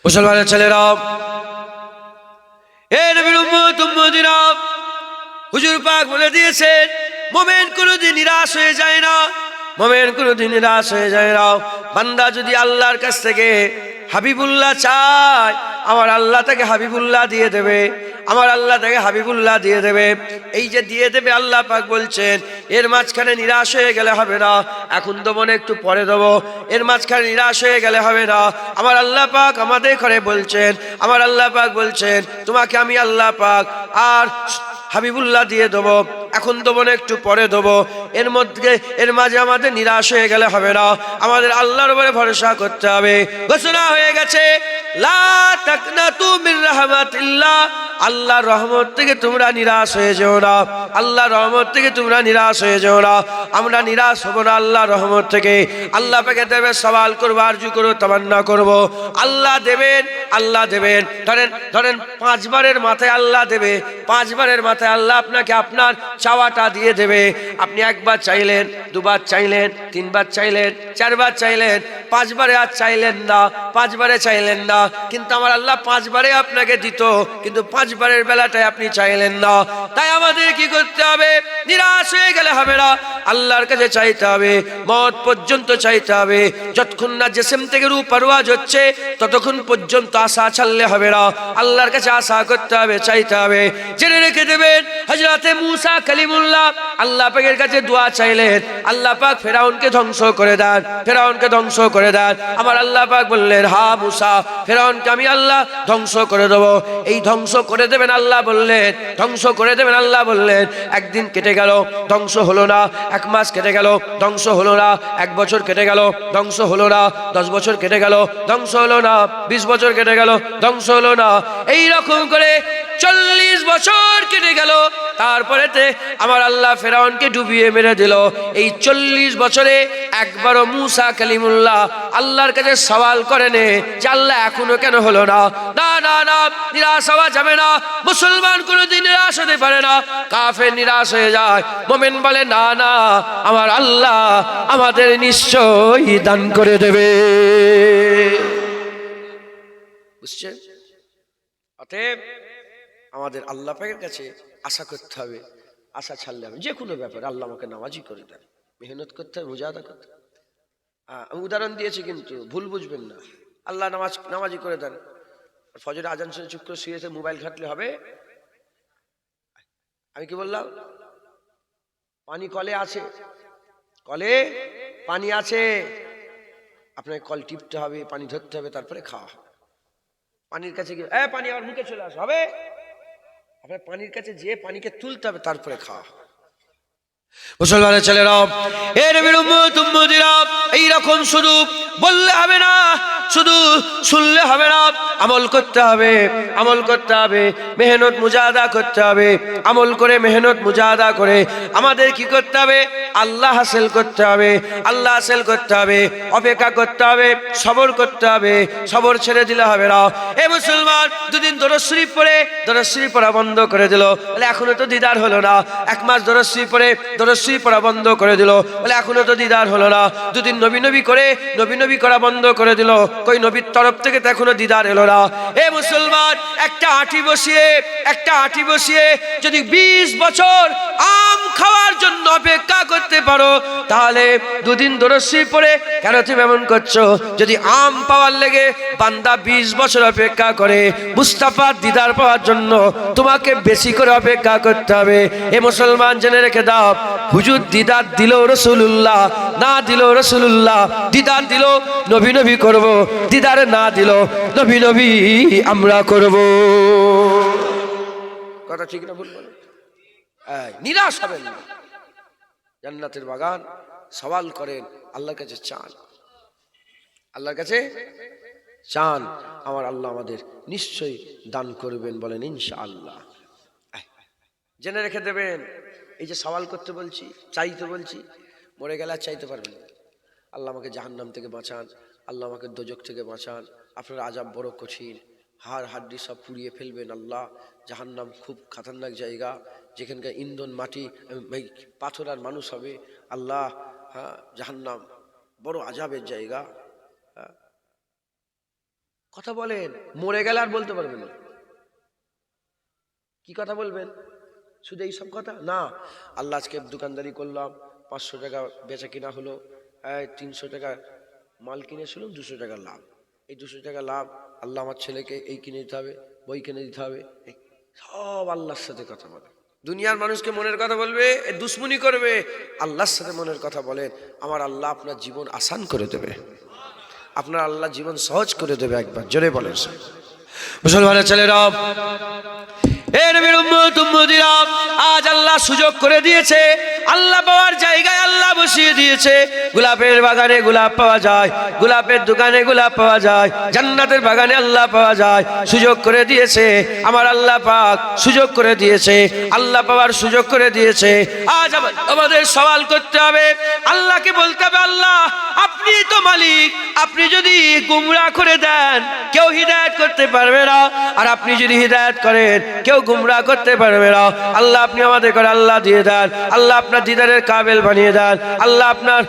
মুসলমানের ছেলেরা, এ নবীর উম্মত উম্মতিরা, হুজুর পাক বলে দিয়েছেন মুমিন কোনোদিন নিরাশ হয়ে যায় না, মুমিন কোনোদিন নিরাশ হয়ে যায় না। বান্দা যদি আল্লাহর কাছ থেকে হাবিবুল্লাহ চায়, আমার আল্লাহ তাকে হাবিবুল্লাহ দিয়ে দেবে, আমার আল্লাহ তাকে হাবিবুল্লাহ দিয়ে দেবে। এই যে দিয়ে দেবে আল্লাহ পাক বলছেন, এর মাঝখানে নিরাশ হয়ে গেলে হবে না, এখন তো মনে একটু পরে দেবো, এর মাঝখানে নিরাশ হয়ে গেলে হবে না। আমার আল্লাহ পাক আমাদের ঘরে বলছেন, আমার আল্লাহ পাক বলছেন তোমাকে আমি আল্লাহ পাক আর হাবিবুল্লাহ দিয়ে দেবো, এখন দেবো না একটু পরে দেবো। এর মাঝে আমাদের নিরাশ হয়ে গেলে হবে না, আমাদের আল্লাহর উপরে ভরসা করতে হবে। ঘোষণা হয়ে গেছে, লা তাকনাতু মির রাহমাতিল্লাহ, আল্লাহর রহমত থেকে তোমরা নিরাশ হয়ে যেও না, আল্লাহর রহমত থেকে তোমরা নিরাশ হয়ে যেও না। আমরা নিরাশ হব না আল্লাহর রহমত থেকে। আল্লাহ পাকে দেবে, সওয়াল করবো, আরজু করবো, তামান্না করবো, আল্লাহ দেবেন, আল্লাহ দেবেন। ধরেন 5 বারের মাথায় আল্লাহ দেবে, 5 বারের মাথায় আল্লাহ আপনাকে আপনার চাওয়াটা দিয়ে দেবে। আপনি 1 বার চাইলেন, 2 বার চাইলেন, 3 বার চাইলেন, 4 বার চাইলেন, 5 বারে আর চাইলেন না, 5 বারে চাইলেন না, কিন্তু আমার আল্লাহ 5 বারে আপনাকে দিত, কিন্তু 5 বারের বেলাটায় আপনি চাইলেন না। তাই আমাদের কি করতে হবে? নিরাশ হয়ে গেলে হবে না, আল্লাহর কাছে চাইতে হবে, মত পর্যন্ত চাইতে হবে। যতক্ষণ না জিসম থেকে রূহ পারওয়াজ হচ্ছে ততক্ষণ পর্যন্ত আশা ছাড়লে হবে না, আল্লাহর কাছে আশা করতে হবে, চাইতে হবে। জেনে রেখে দেবেন, হযরতে মূসা কালিমুল্লাহ আল্লাহ পাকের কাছে দোয়া চাইলেন, আল্লাহ পাক ফেরাউনকে ধ্বংস করে দেন, ফেরাউনকে ধ্বংস করে দেন। আমার আল্লাহ পাক বললেন, হা মূসা, ফেরাউনকে আমি আল্লাহ ধ্বংস করে দেবো। এই ধ্বংস করে দেবেন আল্লাহ বললেন, ধ্বংস করে দেবেন আল্লাহ বললেন। একদিন কেটে গেল, ধ্বংস হলো না। 1 মাস কেটে গেল, ধ্বংস হলো না। 1 বছর কেটে গেল, ধ্বংস হলো না। 10 বছর কেটে গেল, ধ্বংস হলো না। 20 বছর কেটে গেল, ধ্বংস হলো না। এই রকম করে 40 বছর কেটে গেল। তারপরেতে আমার আল্লাহ ফেরাউনকে ডুবিয়ে মেরে দিল। এই 40 বছরে একবারও মূসা কালিমুল্লাহ আল্লাহর কাছে সওয়াল করেনি যে আল্লাহ এখনো কেন হলো না। না না না, নিরাশ হওয়া যাবে না। মুসলমান কোনোদিন নিরাশ হতে পারে না, কাফের নিরাশ হয়ে যায়। মুমিন বলে, না না, আমার আল্লাহ আমাদের নিশ্চয়ই দান করে দেবে। বুঝছেন? অতএব আমাদের আল্লাহ পাকের কাছে আশা করতে হবে, আশা ছাড়লে হবে যে কোনো ব্যাপারে। আল্লাহ আমাকে নামাজি করে দেন, মেহনত করতে হবে, মুজাহাদা করতে হবে। আমি উদাহরণ দিয়েছি কিন্তু ভুল বুঝবেন না। আল্লাহ নামাজি করে দেন, ফজরে আজান শুনে চুপ করে শুয়েছে, মোবাইল ঘাটলে হবে? আমি কি বললাম? পানি কলে আছে, কলে পানি আছে, আপনাকে কল টিপতে হবে, পানি ধরতে হবে, তারপরে খাওয়া হবে। পানির কাছে গিয়ে পানি আমার মুখে চলে আসে হবে? আপনার পানির কাছে যেয়ে পানিকে তুলতে হবে, তারপরে খাওয়া। মুসলমানের ছেলেরা, এ নবীর উম্মত উম্মতিরা, এইরকম শুধু বললে হবে না, শুধু শুনলে হবে না, আমল করতে হবে, আমল করতে হবে, মেহনত মুজাহাদা করতে হবে। আমল করে, মেহনত মুজাহাদা করে আমাদের কি করতে হবে? আল্লাহ হাসিল করতে হবে, আল্লাহ হাসিল করতে হবে। অপেক্ষা করতে হবে, সবর করতে হবে, সবর ছেড়ে দিলে হবে না। এ মুসলমান, দুদিন দরুদ শরীফ পড়ে, দরুদ শরীফ পড়া বন্ধ করে দিল, বলে এখনো তো দিদার হলো না। 1 মাস দরুদ শরীফ পড়ে, দরুদ শরীফ পড়া বন্ধ করে দিল, বলে এখনো তো দিদার হলো না। 2 দিন নবী নবী করে, নবী নবী করা বন্ধ করে দিল, কই নবীর তরফ থেকে তো এখনো দিদার এলো না। এ মুসলমান, একটা আঁটি বসিয়ে যদি 20 বছর আম খাওয়ার জন্য অপেক্ষা করতে পারো, তাহলে 2 দিন দরুদ শরীফ পড়ে কেন তুমি এমন করছো? যদি আম পাওয়ার লেগে বান্দা 20 বছর অপেক্ষা করে, মুস্তাফার দিদার পাওয়ার জন্য তোমাকে বেশি করে অপেক্ষা করতে হবে। এ মুসলমান, জেনে রেখে দাও, হুজুর দিদার দিল রাসূলুল্লাহ, না দিল রাসূলুল্লাহ, দিদার দিল নবী নবী করব, দিদার না দিল নবী নবী আমরা করব। কথা ঠিক না ভুল বলে? নিরাশ হবেন না, জান্নাতের বাগান সওয়াল করেন, আল্লাহর কাছে চান, আল্লাহর কাছে চান, আমার আল্লাহ আমাদের নিশ্চয়ই দান করবেন, বলেন ইনশাআল্লাহ। জেনে রেখে দেবেন, এই যে সওয়াল করতে বলছি, চাইতে বলছি, মরে গেলে আর চাইতে পারবেন না। আল্লাহ আমাকে জাহান্নাম থেকে বাঁচান, আল্লাহ আমাকে দোজখ থেকে বাঁচান, আপনার আযাব বড় কঠিন, হাড় হাড্ডি সব পুড়িয়ে ফেলবেন আল্লাহ। জাহান্নাম খুব খতরনাক জায়গা, যেখানকার ইন্ধন মাটি, পাথর আর মানুষ হবে আল্লাহ। জাহান্নাম বড় আযাবের জায়গা, কথা বলেন, মরে গেলে আর বলতে পারবেন না। কি কথা বলবেন? শুধু এইসব কথা না। আল্লাহ আজকে দোকানদারি করলাম, 500 টাকা বেচা কিনা হলো, 300 টাকা মাল কিনেছিলাম, 200 টাকা লাভ। এই 200 টাকা লাভ আল্লাহ আমার ছেলেকে এই কিনে দিতে হবে, বই কিনে দিতে হবে, সব আল্লাহর সাথে কথা বলে। দুনিয়ার মানুষকে মনের কথা বলবে, দুশ্মনী করবে। আল্লাহর সাথে মনের কথা বলেন, আমার আল্লাহ আপনার জীবন আসান করে দেবে, আপনার আল্লাহ জীবন সহজ করে দেবে। একবার জোরে বলেন মুসলমানের ছেলেরা, আজ আল্লাহ সুযোগ করে দিয়েছে, আল্লাহ পাওয়ার জায়গায় আল্লাহ বসিয়ে দিয়েছে। গোলাপের বাগানে গোলাপ পাওয়া যায়, গোলাপের দোকানে গোলাপ পাওয়া যায়, জান্নাতের বাগানে আল্লাহ পাওয়া যায়। সুযোগ করে দিয়েছে আমার আল্লাহ পাক, সুযোগ করে দিয়েছে, আল্লাহ পাওয়ার সুযোগ করে দিয়েছে। আজ আমাদের সওয়াল করতে হবে, আল্লাহকে বলতে হবে, আল্লাহ আপনি তো মালিক, আপনি যদি গুমরাহ করে দেন কেউ হিদায়াত করতে পারবে না, আর আপনি যদি হিদায়াত করেন কেউ গুমরাহ করতে পারবে না। আল্লাহ আপনি আমাদের করে আল্লাহ দিয়ে দেন, আল্লাহ আপনার দিদারের কাবিল বানিয়ে দেন। আল্লাহ আপনার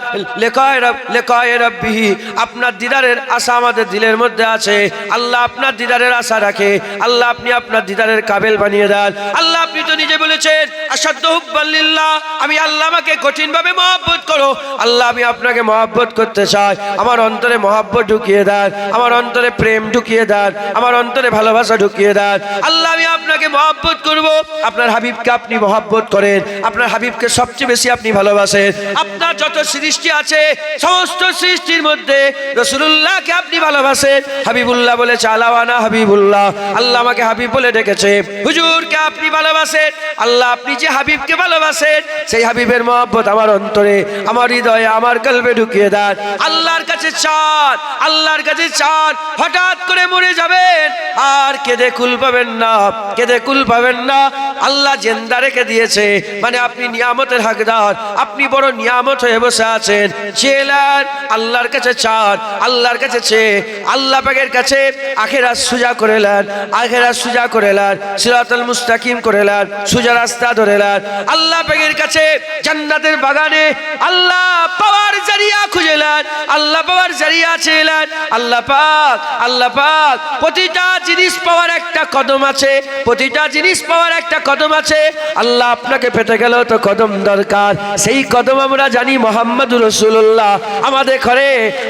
লিকায়ে রাব্বিহি, আপনার দিদারের আশা আমাদের দিলের মধ্যে আছে। আল্লাহ আপনার দিদারের আশা রাখে, আল্লাহ আপনি আপনার দিদারের কাবিল বানিয়ে দেন। আল্লাহ আপনি তো নিজে বলেছেন আশাদ্দু হুব্বান লিল্লাহ, আমি আল্লাহ আমাকে কঠিনভাবে মহব্বত করো। আল্লাহ আমি আপনাকে মহব্বত করতে চাই, আমার অন্তরে মহব্বত ঢুকিয়ে দেন, আমার অন্তরে প্রেম ঢুকিয়ে দেন, আমার অন্তরে ভালোবাসা ঢুকিয়ে দেন। আল্লাহ আমি আপনাকে মহব্বত করব। আপনার হাবিবকে আপনি মহব্বত করেন, আপনার হাবিবকে সবচেয়ে বেশি আপনি ভালোবাসেন। আপনার যত সৃষ্টি আছে সমস্ত সৃষ্টির মধ্যে রাসূলুল্লাহকে আপনি ভালোবাসেন। হাবিবুল্লাহ বলে চালাওয়ানা হাবিবুল্লাহ, আল্লাহ আমাকে হাবিব বলে ডেকেছে। হুজুরকে আপনি ভালোবাসেন, আল্লাহ আপনি যে হাবিবকে ভালোবাসেন সেই হাবিবের মহব্বত আমার অন্তরে, আমার হৃদয়ে, আমার কলবে ঢুকিয়ে দেন। আল্লাহর কাছে চান, আল্লাহর কাছে চান, হঠাৎ করে মরে যাবেন আর কেঁদে কুল পাবেন না, কেঁদে কুল পাবেন না। আল্লাহ জিন্দা রেখে দিয়েছে, মানে আপনি নিয়ামতের হকদার, আপনি বড় নিয়ামত হয়ে বসে আছেন। চেলেন আল্লাহর কাছে, চান আল্লাহর কাছে, চেয়ে আল্লাহ পাকের কাছে আখিরাত সুজা করে নেন, আখিরাত সুজা করে নেন, সিরাতাল মুস্তাকিম করে নেন, সুজা রাস্তা ধরে নেন। আল্লাহ পাকের কাছে জান্নাতের বাগানে আল্লাহ পাওয়ার জারিয়া খুঁজে নেন, আল্লাহ পাওয়ার জারিয়া চেলেন। আল্লাহ পাক, আল্লাহ পাক প্রতিটা জিনিস পাওয়ার একটা কদম আছে, প্রতিটা জিনিস পাওয়ার একটা কদম আছে। আল্লাহ আপনাকে পেতে গেলেও তো কদম দরকার, সেই কদম আমরা জানি মুহাম্মদুর রাসূলুল্লাহ। আমাদের ঘরে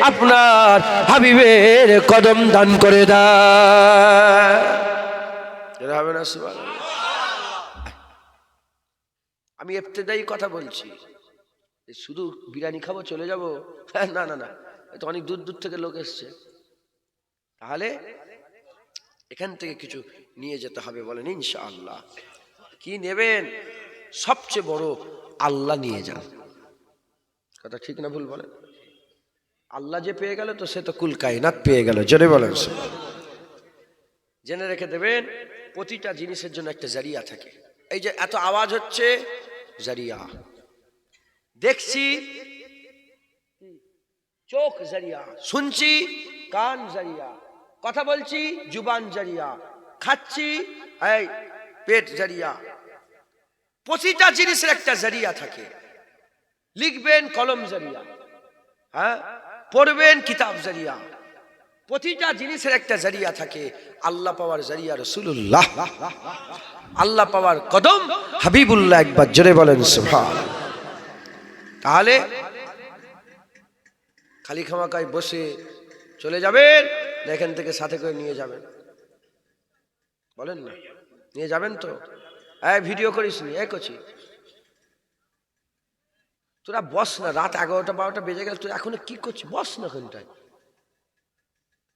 আপনার হাবিবের কদম দান করে দেন। আমি ইবতিদায়ী কথা বলছি, শুধু বিরিয়ানি খাবো চলে যাবো না না না, তো অনেক দূর দূর থেকে লোক এসছে, তাহলে এখান থেকে কিছু নিয়ে যেতে হবে। বলেন ইনশাআল্লাহ। কি নেবেন? সবচেয়ে বড় আল্লাহ নিয়ে যান। কথা ঠিক না ভুল বলেন? আল্লাহ যে পেয়ে গেল তো সে তো কুল কায়নাত পেয়ে গেল। জোরে বলেন। জেনে রেখে দেবেন প্রতিটা জিনিসের জন্য একটা জারিয়া থাকে। এই যে এত আওয়াজ হচ্ছে, জারিয়া। দেখছি চোখ জারিয়া, শুনছি কান জারিয়া, কথা বলছি জুবান জারিয়া, খাচ্ছি এই পেট জারিয়া। প্রতিটা জিনিসের একটা জারিয়া থাকে। লিখবেন কলম জারিয়া, হ্যাঁ পড়বেন কিতাব জারিয়া। প্রতিটা জিনিসের একটা জারিয়া থাকে। আল্লাহ পাওয়ার জারিয়া রাসূলুল্লাহ, আল্লাহ পাওয়ার কদম হাবিবুল্লাহ। একবার জোরে বলেন সুবহানাল্লাহ। তাহলে খালি খামাকায় বসে চলে যাবেন না, এখান থেকে সাথে করে নিয়ে যাবেন? বলেন না, নিয়ে যাবেন তো? ভিডিও করিস নি? কছি তোরা বস না, রাত 11টা 12টা বেজে গেল, তুই এখনো কি করছিস? বস না ওখানটায়।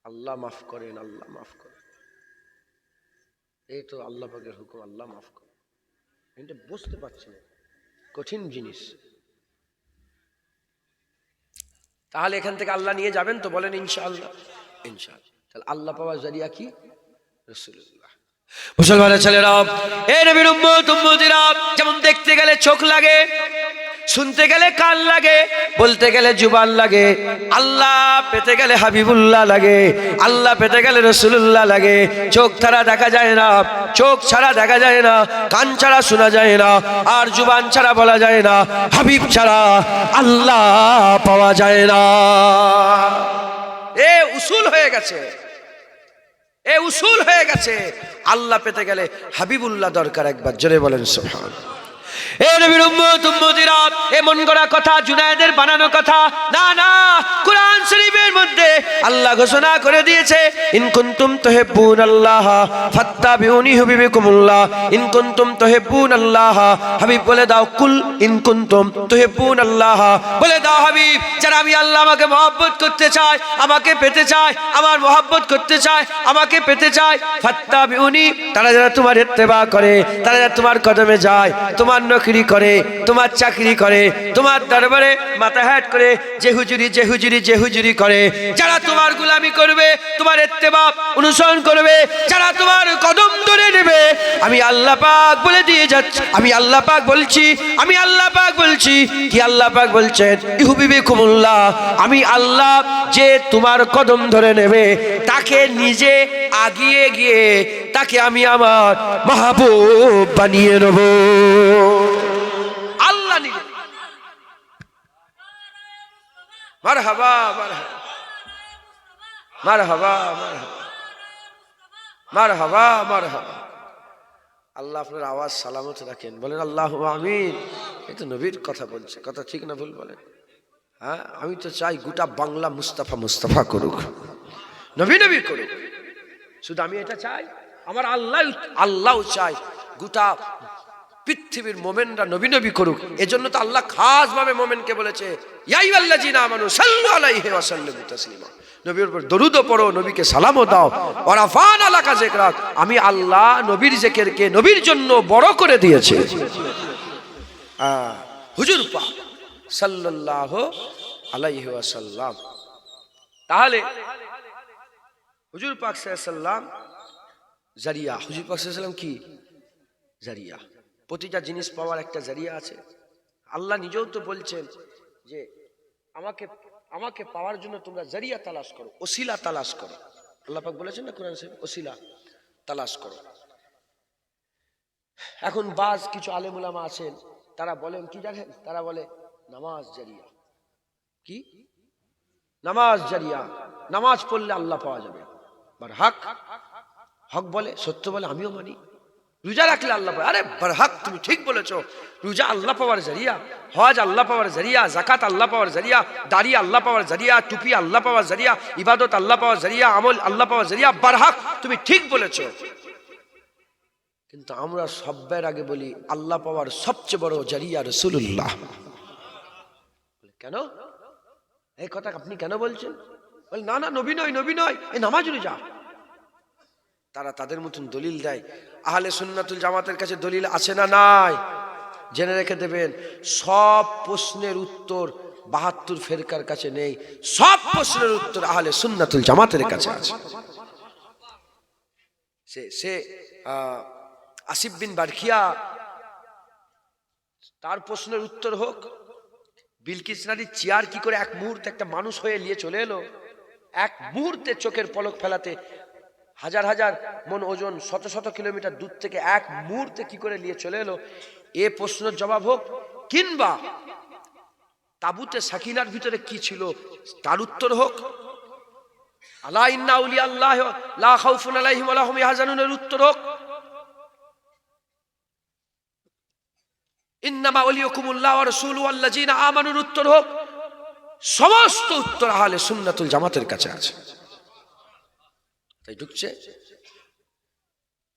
আল্লাহ মাফ করেন, আল্লাহ মাফ করেন। এই তো আল্লাহ পাকের হুকুম, আল্লাহ মাফ করেন। এটা বুঝতে পারছি না, কঠিন জিনিস। তাহলে এখান থেকে আল্লাহ নিয়ে যাবেন তো? বলেন ইনশাআল্লাহ। ইনশাআল্লাহ। তাহলে আল্লাহ পাওয়ার জারিয়া কি? রাসূলুল্লাহ। মুসলমানের ছেলেরা, এই নবীর উম্মত উম্মতিরা, যেমন দেখতে গেলে চোখ লাগে, শুনতে গেলে কান লাগে, বলতে গেলে জুবান লাগে, আল্লাহ পেতে গেলে হাবিবুল্লাহ লাগে, আল্লাহ পেতে গেলে রাসূলুল্লাহ লাগে। চোখ ছাড়া দেখা যায় না, চোখ ছাড়া দেখা যায় না, কান ছাড়া শোনা যায় না, আর জুবান ছাড়া বলা যায় না, হাবিব ছাড়া আল্লাহ পাওয়া যায় না। এ উসুল হয়ে গেছে। এ উসুল হয়ে গেছে। আল্লাহ পেতে গেলে হাবিবুল্লাহ দরকার, একবার জোরে বলেন সুবহানাল্লাহ। এ নবীর উম্মত উম্মতিরা, এ মন গড়া কথা, জুনায়েদের বানানো কথা না, না। কোরআন শরীফের মধ্যে আল্লাহ ঘোষণা করে দিয়েছে, ইন কুনতুম তুহিব্বুনাল্লাহ ফাত্তাবিউনি ইউহিব্বুকুমুল্লাহ। ইন কুনতুম তুহিব্বুনাল্লাহ, হাবিব বলে দাও, কুল ইন কুনতুম তুহিব্বুনাল্লাহ, বলে দাও হাবিব, যারা আমি আল্লাহ আমাকে মহব্বত করতে চায়, আমাকে পেতে চায়, আমার মহব্বত করতে চায়, আমাকে পেতে চায়, ফাত্তাবিউনি, তারা যারা তোমার ইত্তেবা করে, তারা যারা তোমার কদমে যায়, তোমার নকরি করে, তোমার চাকরি করে, তোমার দরবারে মাথা হ্যাট করে যে হুজুরি করে, যারা তোমার গোলামি করবে, তোমার ইত্তেবা অনুসরণ করবে, যারা তোমার কদম ধরে নেবে, আমি আল্লাহ পাক বলে দিয়ে যাচ্ছি, আমি আল্লাহ পাক বলছি, আমি আল্লাহ পাক বলছি, কি আল্লাহ পাক বলছেন, ইউহিব্বুকুমুল্লাহ, আমি আল্লাহ যে তোমার কদম ধরে নেবে, তাকে নিজে আগিয়ে গিয়ে তাকে আমি আমার মাহবুব বানিয়ে নেব। আল্লাহ নিজে। মারহাবা মারহাবা মারহাবা মারহাবা মারহাবা। আল্লাহ আপনার আওয়াজ সালামত রাখেন, বলেন আল্লাহু আমিন। এই তো নবীর কথা বলছে, কথা ঠিক না ভুল বলেন? হ্যাঁ, আমি তো চাই গোটা বাংলা মুস্তাফা মুস্তাফা করুক, নবী নবী করুক। শুধু আমি এটা চাই, আমার আল্লাহ চাই গোটা পৃথিবীর মোমেনরা নবী নবী করুক। এজন্য তো আল্লাহ খাস ভাবে মোমেনকে বলেছে, ইয়া আইয়ুহাল্লাযীনা আমানু সাল্লু আলাইহি ওয়া সাল্লিমু তাসলিমা, নবীর উপর দরুদ পড়ো, নবীকে সালামও দাও। ওয়া রাফা'না লাকা যিকরাক, আমি আল্লাহ নবীর জিকিরকে নবীর জন্য বড় করে দিয়েছে। হুজুর পাক সাল্লাল্লাহু আলাইহি ওয়াসাল্লাম। তাহলে হুজুর পাক সাল্লাল্লাহু আলাইহি ওয়াসাল্লাম জারিয়া, হুজুর পাক সাল্লাল্লাহু আলাইহি ওয়াসাল্লাম কি জারিয়া, প্রতিটা জিনিস পাওয়ার একটা জারিয়া আছে। আল্লাহ নিজেও তো বলছেন যে আমাকে পাওয়ার জন্য তোমরা জারিয়া তালাশ করো, ওসিলা তালাশ করো। আল্লাহ পাক বলেছেন না কোরআন শরীফে, ওসিলা তালাশ করো। এখন বাজ কিছু আলেম উলামা আছেন, তারা বলেন কি জানেন, তারা বলে নামাজ জারিয়া। কি নামাজ জারিয়া, নামাজ পড়লে আল্লাহ পাওয়া যাবে। বারহাক হক বলে, সত্য বলে, আমিও মানি। রোজা রাখলে আল্লাহ পাওয়া, আরে বারহাক তুমি ঠিক বলেছো, রোজা আল্লাহ পাওয়ার জারিয়া, হজ আল্লাহ পাওয়ার জারিয়া, যাকাত আল্লাহ পাওয়ার জারিয়া, দাড়ি আল্লাহ পাওয়ার জারিয়া, টুপি আল্লাহ পাওয়ার জারিয়া, ইবাদত আল্লাহ পাওয়ার জারিয়া, আমল আল্লাহ পাওয়ার জারিয়া। বারহাক তুমি ঠিক বলেছো, কিন্তু আমরা সবের আগে বলি আল্লাহ পাওয়ার সবচেয়ে বড় জারিয়া রাসূলুল্লাহ। কেন এই কথা আপনি কেন বলছেন? বল না না, নবী নয়, নবী নয়, এই নামাজ রোজা। তারা তাদের মতন দলিল দেয়। আহলে সুন্নাতুল জামাতের কাছে দলিল আছে না নাই? জেনে রেখে দেবেন, সব প্রশ্নের উত্তর ৭২ ফেরকার কাছে নেই, সব প্রশ্নের উত্তর আহলে সুন্নাতুল জামাতের কাছে আছে। সে আসিফ বিন বারখিয়া, তার প্রশ্নের উত্তর হোক, বিলকিস রানীর চেয়ার কি করে এক মুহূর্তে একটা মানুষ হয়ে নিয়ে চলে এলো, এক মুহূর্তে চোখের পলক ফেলাতে হাজার হাজার মন ওজন, শত শত কিলোমিটার দূর থেকে এক মুহূর্তে কি করে নিয়ে চলে এলো, এ প্রশ্নের জবাব হোক। কিংবা তাবুতে সাকিনার ভিতরে কি ছিল তার উত্তর হোক। আলা ইন্না আউলিয়া আল্লাহ লা খাউফুন আলাইহিম ওয়া লা হুম ইয়াহজানুনের উত্তর হোক। ইন্নামা ওয়ালিয়াকুমুল্লাহ ওয়া রাসূলুহু আল্লাযীনা আমানুর উত্তর হোক। সমস্ত উত্তর আহলে সুন্নাতুল জামাতের কাছে আছে। তাই ঢুকছে।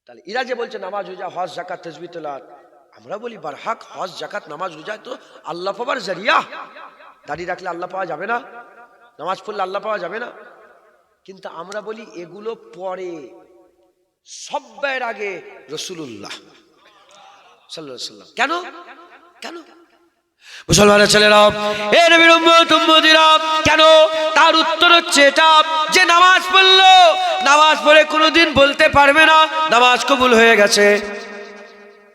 তাহলে ইরা যে বলছে নামাজ রোজা হজ যাকাত তাসবিহ তেলাওয়াত, আমরা বলি বারহাক হজ যাকাত নামাজ রোজা তো আল্লাহ পাওয়ার জারিয়া। দাড়ি রাখলে আল্লাহ পাওয়া যাবে না, নামাজ পড়লে আল্লাহ পাওয়া যাবে না, কিন্তু আমরা বলি এগুলো পরে, সবের আগে রাসূলুল্লাহ সাল্লাল্লাহু আলাইহি ওয়াসাল্লাম। কেন কেন মুসলমানের ছেলেরা, এ নবীর উম্মত উম্মতিরা, কেন? তার উত্তর হচ্ছে এটা, যে নামাজ পড়লো, নামাজ পড়ে কোনোদিন বলতে পারবে না নামাজ কবুল হয়ে গেছে।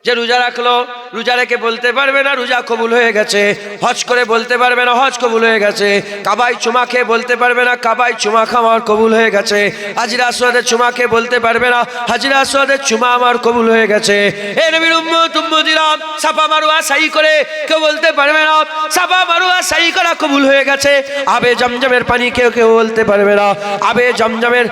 যে রোজা রাখলো, রোজা রেখে বলতে পারবে না রোজা কবুল হয়ে গেছে। হজ করে বলতে পারবে না হজ কবুল হয়ে গেছে। কাবায় চুমা খেয়ে বলতে পারবে না কাবায় চুমা খাওয়ার কবুল হয়ে গেছে। হাজরা আসওয়াদের চুমা খেয়ে বলতে পারবে না হাজরা আসওয়াদের চুমা আমার কবুল হয়ে গেছে। এ নবীর উম্মত উম্মতিরা, সাফা মারওয়া সাই করে কেউ বলতে পারবে না সাফা মারওয়া সাই করা কবুল হয়ে গেছে। আবে জমজমের পানি কেউ বলতে পারবে না আবে জমজমের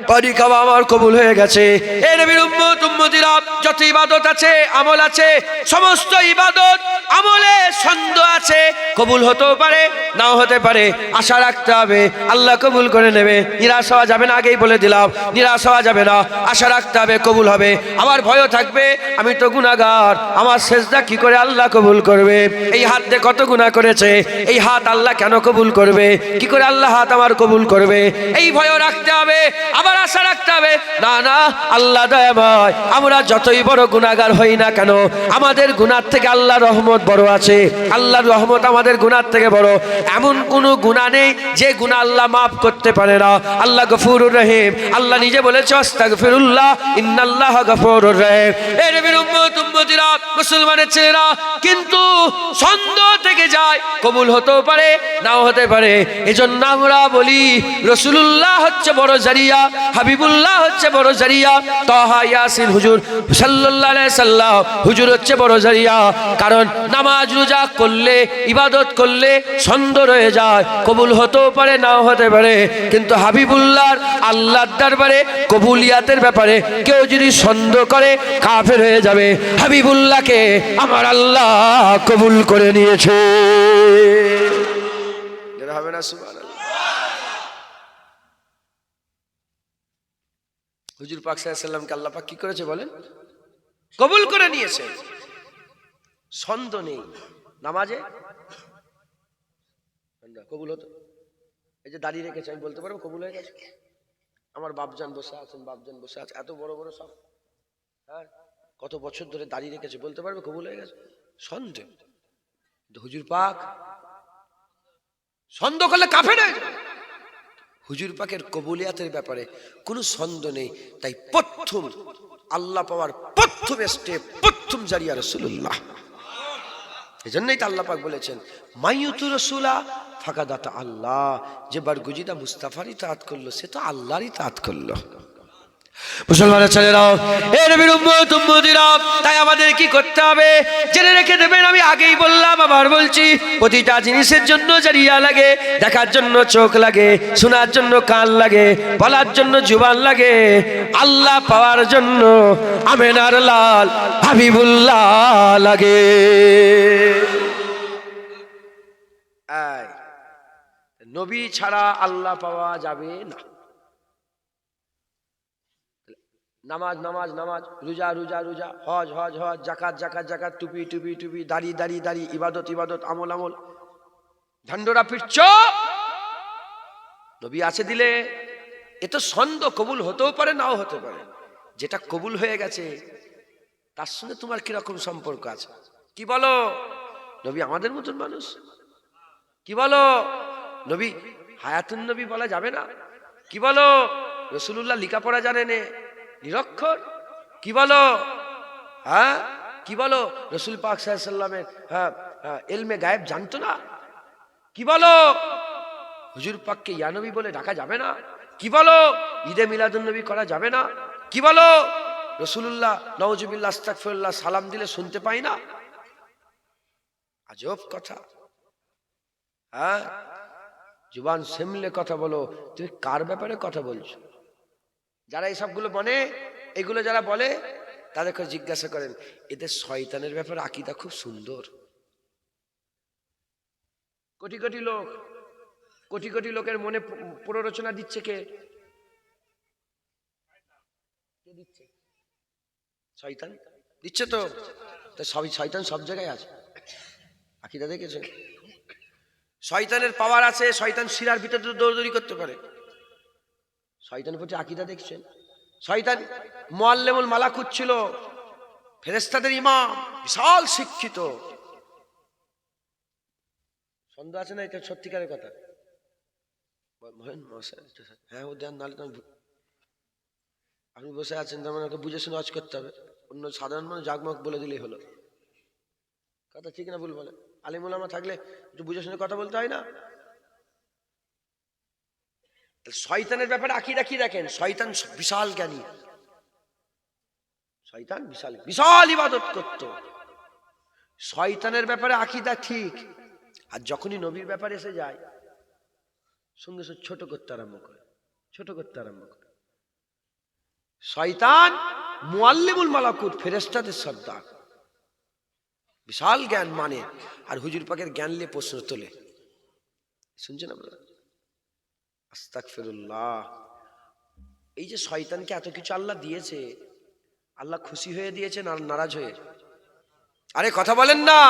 পানি খাওয়া আমার কবুল হয়ে গেছে। এ নবীর উম্মত উম্মতিরা, যত ইবাদত আছে, আমল আছে, সমস্ত ইবাদত আমলে সন্দেহ আছে, কবুল হতেও পারে নাও হতে পারে। আশা রাখতে হবে আল্লাহ কবুল করে নেবে, নিরাশ হওয়া যাবে না, আগেই বলে দিলাম নিরাশ হওয়া যাবে না, আশা রাখতে হবে কবুল হবে। আবার ভয়ও থাকবে আমি তো গুনাহগার, আমার সেজদা কি করে আল্লাহ কবুল করবে, এই হাত দিয়ে কত গুনাহ করেছে, এই হাত আল্লাহ কেন কবুল করবে, কি করে আল্লাহ হাত আমার কবুল করবে, এই ভয়ও রাখতে হবে। আবার আশা রাখতে হবে না না আল্লাহ দয়াময়, আমরা যতই বড় গুনাহগার হই না কেন আমাদের গুনাহ থেকে আল্লাহর রহমত বড় আছে, আল্লাহর রহমত আমাদের গুনাহ থেকে বড়। এমন কোনো গুনাহ নেই যে গুনাহ আল্লাহ মাফ করতে পারে না। আল্লাহ গফুরুর রহিম, আল্লাহ নিজে বলেছে আস্তাগফিরুল্লাহ ইন্নাল্লাহ গফুরুর রহিম। এ নবীর উম্মত উম্মতিরা, মুসলমানের ছেলেরা, কিন্তু সন্দেহ থেকে যায়, কবুল হতেও পারে নাও হতে পারে। এজন্য আমরা বলি রাসূলুল্লাহ হচ্ছে বড় জারিয়া, হাবিবুল্লাহ হচ্ছে বড় জারিয়া, তাহা ইয়াসিন হুজুর সাল্লাল্লাহু আলাইহি সাল্লাম হুজুর হচ্ছে বড় জারিয়া। কারণ নামাজ রোজা করলে, ইবাদত করলে সন্দেহ রয়ে যায়, কবুল হতেও পারে নাও হতে পারে। কিন্তু হাবিবুল্লাহর আল্লাহর দরবারে কবুলিয়াতের ব্যাপারে কেউ যদি সন্দেহ করে কাফের হয়ে যাবে। হাবিবুল্লাহকে আমার আল্লাহ কবুল করে নিয়েছে, হবে না? সুবহানাল্লাহ। হুজুর পাক সাল্লাল্লাহু আলাইহি সাল্লামকে আল্লাহ পাক কি করেছে বলেন? কবুল করে নিয়েছে, সন্দেহ নেই। নামাজে কবুল হতো, এই যে দাঁড়িয়ে রেখেছে আমি বলতে পারবো কবুল হয়ে গেছে। আমার বাপজান বসে আছেন, বাপজান বসে আছে, এত বড় বড় সব, হ্যাঁ, কত বছর ধরে দাঁড়িয়ে রেখেছে, বলতে পারবে কবুল হয়ে গেছে? সন্দেহ। হুজুর পাক সন্দেহ করলে কাফের হয়ে যাবে। হুজুর পাকের কবুলিয়াতের ব্যাপারে কোনো সন্দেহ নেই। তাই প্রথম আল্লাহ পাওয়ার প্রথম স্টেপ, প্রথম জারিয়া রাসূলুল্লাহ। এজন্যই তো আল্লাহ পাক বলেছেন মাইয়ুতু রাসূলা ফাকাদাতা আল্লাহ, যে বারগুজিদা মুস্তাফার ইতাআত করলো সে তো আল্লাহর ইতাআত করলো। মুসলমানের ছেলেরাও, এ নবীর উম্মত উম্মতিরা, তাই আমাদের কি করতে হবে জেনে রেখে দেবেন। আমি আগেই বললাম, আবার বলছি, প্রতিটা জিনিসের জন্য জারিয়া লাগে। দেখার জন্য চোখ লাগে, শোনার জন্য কান লাগে, বলার জন্য জুবান লাগে, আল্লাহ পাওয়ার জন্য আমেনার লাল হাবিবুল্লাহ লাগে। নবী ছাড়া আল্লাহ পাওয়া যাবে না। নামাজ নামাজ নামাজ, রোজা রোজা রোজা, হজ হজ হজ, জাকাত জাকাত জাকাত, টুপি টুপি টুপি, দাড়ি দাড়ি দাড়ি, ইবাদত ইবাদত, আমল আমল, ঝান্ডরা পিটছ, নবী আছে দিলে। এ তো সন্দেহ, কবুল হতেও পারে নাও হতে পারে। যেটা কবুল হয়ে গেছে তার সঙ্গে তোমার কিরকম সম্পর্ক আছে? কি বলো? নবী আমাদের মতন মানুষ? কি বলো? নবী হায়াতুন নবী বলা যাবে না? কি বলো? রাসূলুল্লাহ লেখাপড়া জানেন নিরক্ষর? কি বলো? হ্যাঁ, কি বলো? রাসূল পাক সাল্লাল্লাহু আলাইহি সাল্লামের ইলমে গায়েব জানতো না? কি বলো? হুজুর পাককে ইয়া নবী বলে ডাকা যাবে না? কি বলো? ঈদে মিলাদুন নবী করা যাবে না? কি বলো? রাসূলুল্লাহ নাউজুবিল্লাহ আস্তাগফিরুল্লাহ সালাম দিলে শুনতে পাই না? আজব কথা। হ্যাঁ, জুবান সামলে কথা বলো। তুমি কার ব্যাপারে কথা বলছো? যারা এইসবগুলো বনে, এগুলো যারা বলে তাদেরকে জিজ্ঞাসা করেন, এদের শয়তানের ব্যাপারে আকীদা খুব সুন্দর। কোটি কোটি লোক, কোটি কোটি লোকের মনে প্ররোচনা দিচ্ছে কে? কে দিচ্ছে? শয়তান দিচ্ছে তো। সবই শয়তান সব জায়গায় আছে। আকীদা দেখেছে? শয়তানের পাওয়ার আছে, শয়তান শিরার ভিতরে দৌড়দৌড়ি করতে পারে। শয়তানের প্রতি আকীদা দেখছেন? শয়তান মুআল্লিমুল মালাকুত ছিল, ফেরেশতাদের ইমাম, বিশাল শিক্ষিত। সন্দেহ আছে না এটা সত্যিকারের কথা? হ্যাঁ, ও দেন, নাহলে আপনি বসে আছেন, তার মানে বুঝে শুনে ওয়াজ করতে হবে। অন্য সাধারণ মানুষ জাগমগ বলে দিলেই হলো। কথা ঠিক না ভুল বলে? আলিম উলামা থাকলে একটু বুঝে শুনে কথা বলতে হয় না? শয়তানের ব্যাপারে আকীদা কি রাখেন? শয়তান বিশাল জ্ঞানী, শয়তান বিশাল বিশাল ইবাদত করত। শয়তানের ব্যাপারে আকীদা ঠিক, আর যখনই নবীর ব্যাপারে এসে যায় সঙ্গে সঙ্গে ছোট করতে আরম্ভ করে, ছোট করতে আরম্ভ করে। শয়তান মুআল্লিমুল মালাকুত, ফেরেশতাদের সর্দার, বিশাল জ্ঞান মানে, আর হুজুর পাকের জ্ঞান নিয়ে প্রশ্ন তোলে। শুনছেন আপনারা? আস্তাগফিরুল্লাহ। এই যে শয়তানকে এত কিছু আল্লাহ দিয়েছে, আল্লাহ খুশি হয়ে দিয়েছে না নারাজ হয়ে? আরে কথা বলেন না,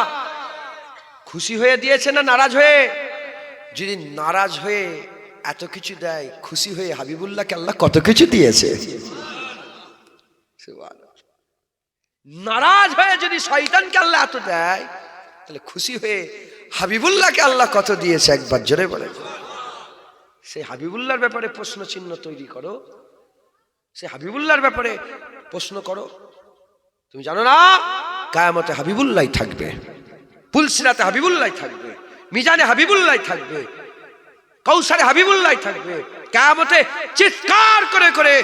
খুশি হয়ে দিয়েছে না নারাজ হয়ে? যদি নারাজ হয়ে এত কিছু দেয়, খুশি হয়ে হাবিবুল্লাহকে আল্লাহ কত কিছু দিয়েছে। নারাজ হয়ে যদি শয়তানকে আল্লাহ এত দেয়, তাহলে খুশি হয়ে হাবিবুল্লাহকে আল্লাহ কত দিয়েছে একবার জোরে বলে। সেই হাবিবুল্লাহর ব্যাপারে প্রশ্ন চিহ্ন তৈরি করো, সে হাবিবুল্লাহর ব্যাপারে প্রশ্ন করো। তুমি জানো না কিয়ামতে হাবিবুল্লাহ থাকবে, পুলসিরাতে হাবিবুল্লাহ থাকবে, মিজানে হাবিবুল্লাহ থাকবে, কৌসারে হাবিবুল্লাহ থাকবে। কিয়ামতে চিৎকার করে করে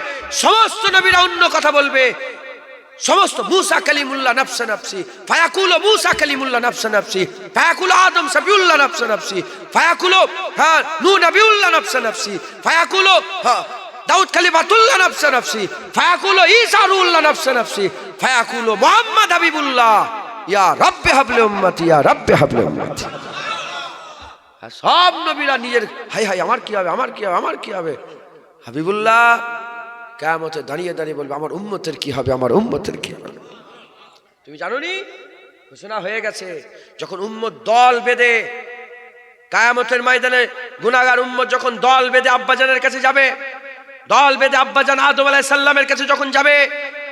সমস্ত নবীরা অন্য কথা বলবে। সমস্ত মুসা কালিমুল্লাহ নাফসা নাফসি, ফায়াকুলু মুসা কালিমুল্লাহ নাফসা নাফসি, ফায়াকুলু আদম সাবিউল্লাহ নাফসা নাফসি, ফায়াকুলু নূহ নবিউল্লাহ নাফসা নাফসি, ফায়াকুলু দাউদ কালিমাতুল্লাহ নাফসা নাফসি, ফায়াকুলু ঈসা রুহুল্লাহ নাফসা নাফসি, ফায়াকুলু মুহাম্মদ হাবিবুল্লাহ ইয়া রাব্বি হাবলি উম্মতি, ইয়া রাব্বি হাবলি উম্মতি। সব নবীরা নিজের হাই হাই আমার কি হবে, আমার কি হবে, আমার কি হবে। হাবিবুল্লাহ কিয়ামতে দাঁড়িয়ে দাঁড়িয়ে বলবে আমার উম্মতের কি হবে, আমার উম্মতের কি হবে। তুমি জানো নি ঘোষণা হয়ে গেছে, যখন উম্মত দল বেঁধে কিয়ামতের ময়দানে, গুনাহগার উম্মত যখন দল বেঁধে আব্বাজানের কাছে যাবে, দল বেঁধে আব্বাজান আদম আলাইহিস সালামের কাছে যখন যাবে,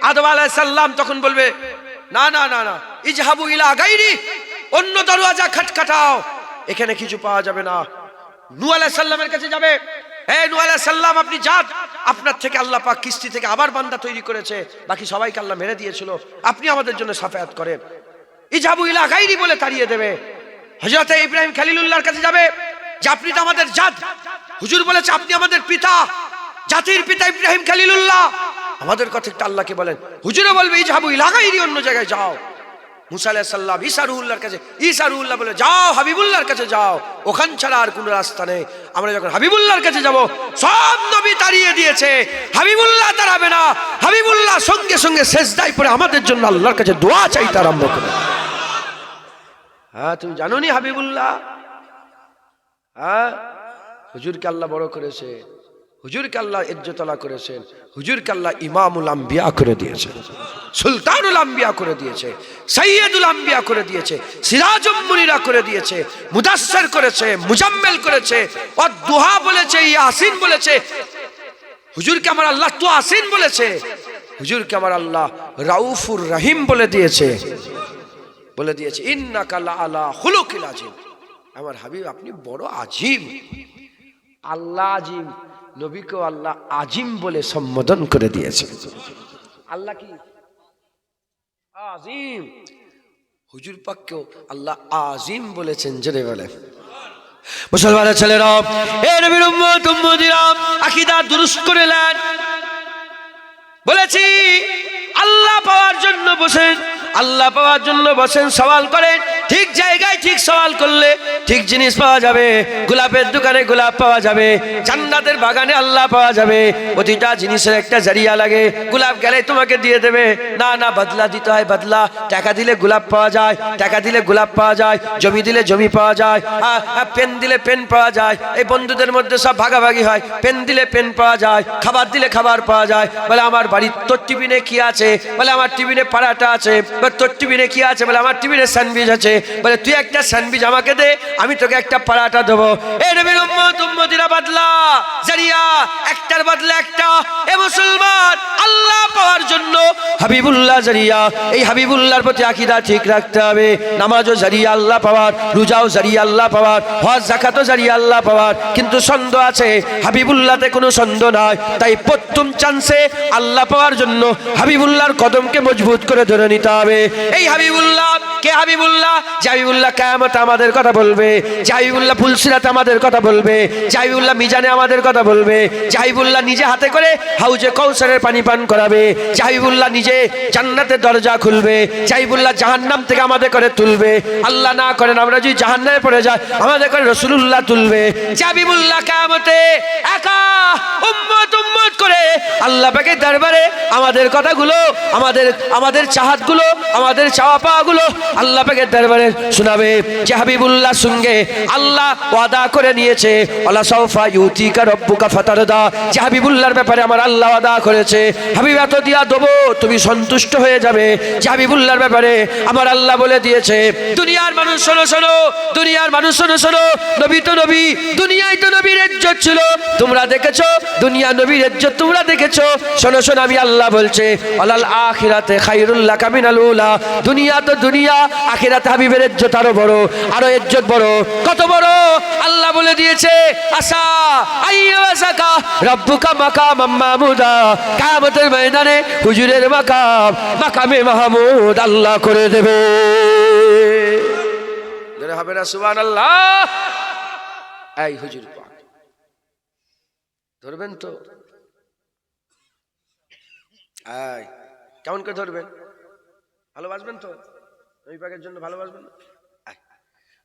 আদম আলাইহিস সালাম তখন বলবে না না না না, ইজহাবু ইলা গায়রি, অন্য দরওয়াজা খটখটাও, এখানে কিছু পাওয়া যাবে না। নূহ আলাইহিস সালামের কাছে যাবে, হে নূহ আলাইহিস সালাম আপনি যান, আপনার থেকে আল্লাহ পাক কিস্তি থেকে আবার বান্দা তৈরি করেছে, বাকি সবাইকে আল্লাহ মেরে দিয়েছিল, আপনি আমাদের জন্য শাফায়াত করেন। ইজহাবু ইলা গায়রি বলে তাড়িয়ে দেবে। হযরত ইব্রাহিম খলিলুল্লাহর কাছে যাবে যে আপনি তো আমাদের জাত, হুজুর বলেছে আপনি আমাদের পিতা, জাতির পিতা ইব্রাহিম খলিলুল্লাহ, আমাদের কথা একটা আল্লাহকে বলেন। হুজুরও বলবে ইজহাবু ইলা গায়রি, অন্য জায়গায় যাও। মুসা আলাইহিস সালাম ঈসা রুহুল্লাহর কাছে, ঈসা রুহুল্লাহ বলে যাও হাবিবুল্লাহর কাছে যাও, ওখান ছাড়া আর কোনো রাস্তা নেই। আমরা যখন হাবিবুল্লাহর কাছে যাব, সব নবী তাড়িয়ে দিয়েছে, হাবিবুল্লাহ তাড়াবে না। হাবিবুল্লাহ সঙ্গে সঙ্গে সিজদায় পড়ে আমাদের জন্য আল্লাহর কাছে দোয়া চাইতে আরম্ভ করে। হ্যাঁ তুমি জানো নি হাবিবুল্লাহ, হ্যাঁ হুজুরকে আল্লাহ বড় করেছে, হুজুরকে আল্লাহ ইজ্জতওয়ালা করেছেন, হুজুরকে আল্লাহ ইমামুল আম্বিয়া করে দিয়েছে, সুলতানুল আম্বিয়া করে দিয়েছে, সাইয়্যিদুল আম্বিয়া করে দিয়েছে, সিরাজুম মুনিরা করে দিয়েছে, মুদাসসির করেছে, মুজাম্মেল করেছে, ওয়াদ-দুহা বলেছে, ইয়াসিন বলেছে। হুজুরকে আমার আল্লাহ তো আসিন বলেছে, হুজুরকে আমার আল্লাহ রাউফুর রহিম বলে দিয়েছে, বলে দিয়েছে ইন্নাকা লাআলা খুলুকিল আযীম। আমার হাবিব আপনি বড় আযীম। আল্লাহ আযীম, নবীকেও আল্লাহ আযীম বলে সম্বোধন করে দিয়েছে। আল্লাহ কি আযীম, হুজুর পাককেও আল্লাহ আযীম বলেছেন। জেনে বলে মুসলমানের ছেলেরা, এ নবীর উম্মত উম্মতিরা, আকীদা দুরুস্ত করে নেন। বলেছি আল্লাহ পাওয়ার জন্য বসেন, আল্লাহ পাওয়ার জন্য বসেন, সওয়াল করেন, ঠিক জায়গায় ঠিক সওয়াল করলে ঠিক জিনিস পাওয়া যাবে। গোলাপের দোকানে গোলাপ পাওয়া যাবে, জান্নাতের বাগানে আল্লাহ পাওয়া যাবে। প্রতিটা জিনিসের একটা জারিয়া লাগে, গোলাপ গেলে তোমাকে দিয়ে দেবে না, না বদলা দিতে হয়, বদলা। টাকা দিলে গোলাপ পাওয়া যায়, টাকা দিলে গোলাপ পাওয়া যায়, জমি দিলে জমি পাওয়া যায়, পেন দিলে পেন পাওয়া যায়। এই বন্ধুদের মধ্যে সব ভাগাভাগি হয়, পেন দিলে পেন পাওয়া যায়, খাবার দিলে খাবার পাওয়া যায়। বলে আমার বাড়ির তোর টিফিনে কি আছে, বলে আমার টিফিনে পরাটা আছে। তোর টিফিনে কি আছে, বলে আমার টিফিনে স্যান্ডউইচ আছে। বলে তুই একটা স্যান্ডউইচ আমাকে দে, আমি তোকে একটা পরাটা দেবো। এই নবীর উম্মত উম্মতিরা বদলা জারিয়া, একটার বদলে একটা। এ মুসলমান, আল্লাহ পাওয়ার জন্য হাবিবুল্লাহ জারিয়া। এই হাবিবুল্লাহর প্রতি আকীদা ঠিক রাখতে হবে। নামাজও জারিয়া আল্লাহ পাওয়ার, রোজাও জারিয়া আল্লাহ পাওয়ার, হজ যাকাতও জারিয়া আল্লাহ পাওয়ার। কিন্তু সন্দেহ আছে, হাবিবুল্লাহতে কোনো সন্দেহ নাই। তাই প্রথম চান্সে আল্লাহ পাওয়ার জন্য হাবিবুল্লাহর কদমকে মজবুত করে ধরে নিতে হবে। এই হাবিবুল্লাহ কে? হাবিবুল্লাহ যে হাবিবুল্লাহ কিয়ামতে আমাদের কথা বলবে, যে হাবিবুল্লাহ ফুলসিরাতে আমাদের কথা বলবে, যে হাবিবুল্লাহ মিজানে আমাদের কথা বলবে, যে হাবিবুল্লাহ নিজে হাতে করে হাউজে কৌসারের পানি পান করাবে, যে হাবিবুল্লাহ নিজে জান্নাতের দরজা খুলবে, যে হাবিবুল্লাহ জাহান্নাম থেকে আমাদের করে তুলবে। আল্লাহ না করেন আমরা যদি জাহান্নামে পড়ে যাই, আমাদের করে রাসূলুল্লাহ তুলবে। যে হাবিবুল্লাহ কিয়ামতে একা উম্মত উম্মত করে আল্লাহ পাকের দরবারে আমাদের কথাগুলো, আমাদের চাহাতগুলো, আমাদের চাওয়া পাওয়াগুলো আল্লাহ পাকের দরবারে শোনাবে। যে হাবিবুল্লাহ সঙ্গে আল্লাহ ওয়াদা করে নিয়েছে, ওয়ালা সাউফা ইউতিকা রাব্বুকা ফাতারদা, যে হাবিবুল্লাহর ব্যাপারে আমার আল্লাহ ওয়াদা করেছে, হাবিব এত দিয়া দেবো তুমি সন্তুষ্ট হয়ে যাবে। যে হাবিবুল্লাহর ব্যাপারে আমার আল্লাহ বলে দিয়েছে, দুনিয়ার মানুষ শোনো শোনো, দুনিয়ার মানুষ শোনো শোনো, নবী তো নবী, দুনিয়ায় তো নবীর ইজ্জত ছিল, তোমরা দেখেছো, দুনিয়া নবীর ইজ্জত তোমরা দেখেছো। শোনো শোনো, আমি আল্লাহ বলছে, ওয়ালাল আখিরাতে খায়রুল লাকা মিনাল উলা, দুনিয়া তো দুনিয়া, আখিরাতে হাবিবের ইজ্জত আরো বড়, আরো ইজ্জত বড়। কত বড় আল্লাহ বলে দিয়েছে, আসা আইয়াসাকা রাব্বুকা মাকামাম মাহমুদা, কিয়ামতের ময়দানে হুজুরের মাকামে মাহমুদ আল্লাহ করে দেবে। জোরে হবে না সুবহানাল্লাহ? এই হুজুর পাক ধরবেন তো? এই কেমন করে ধরবেন? ভালোবাসবেন তো? নবী পাকের জন্য ভালোবাসবেন?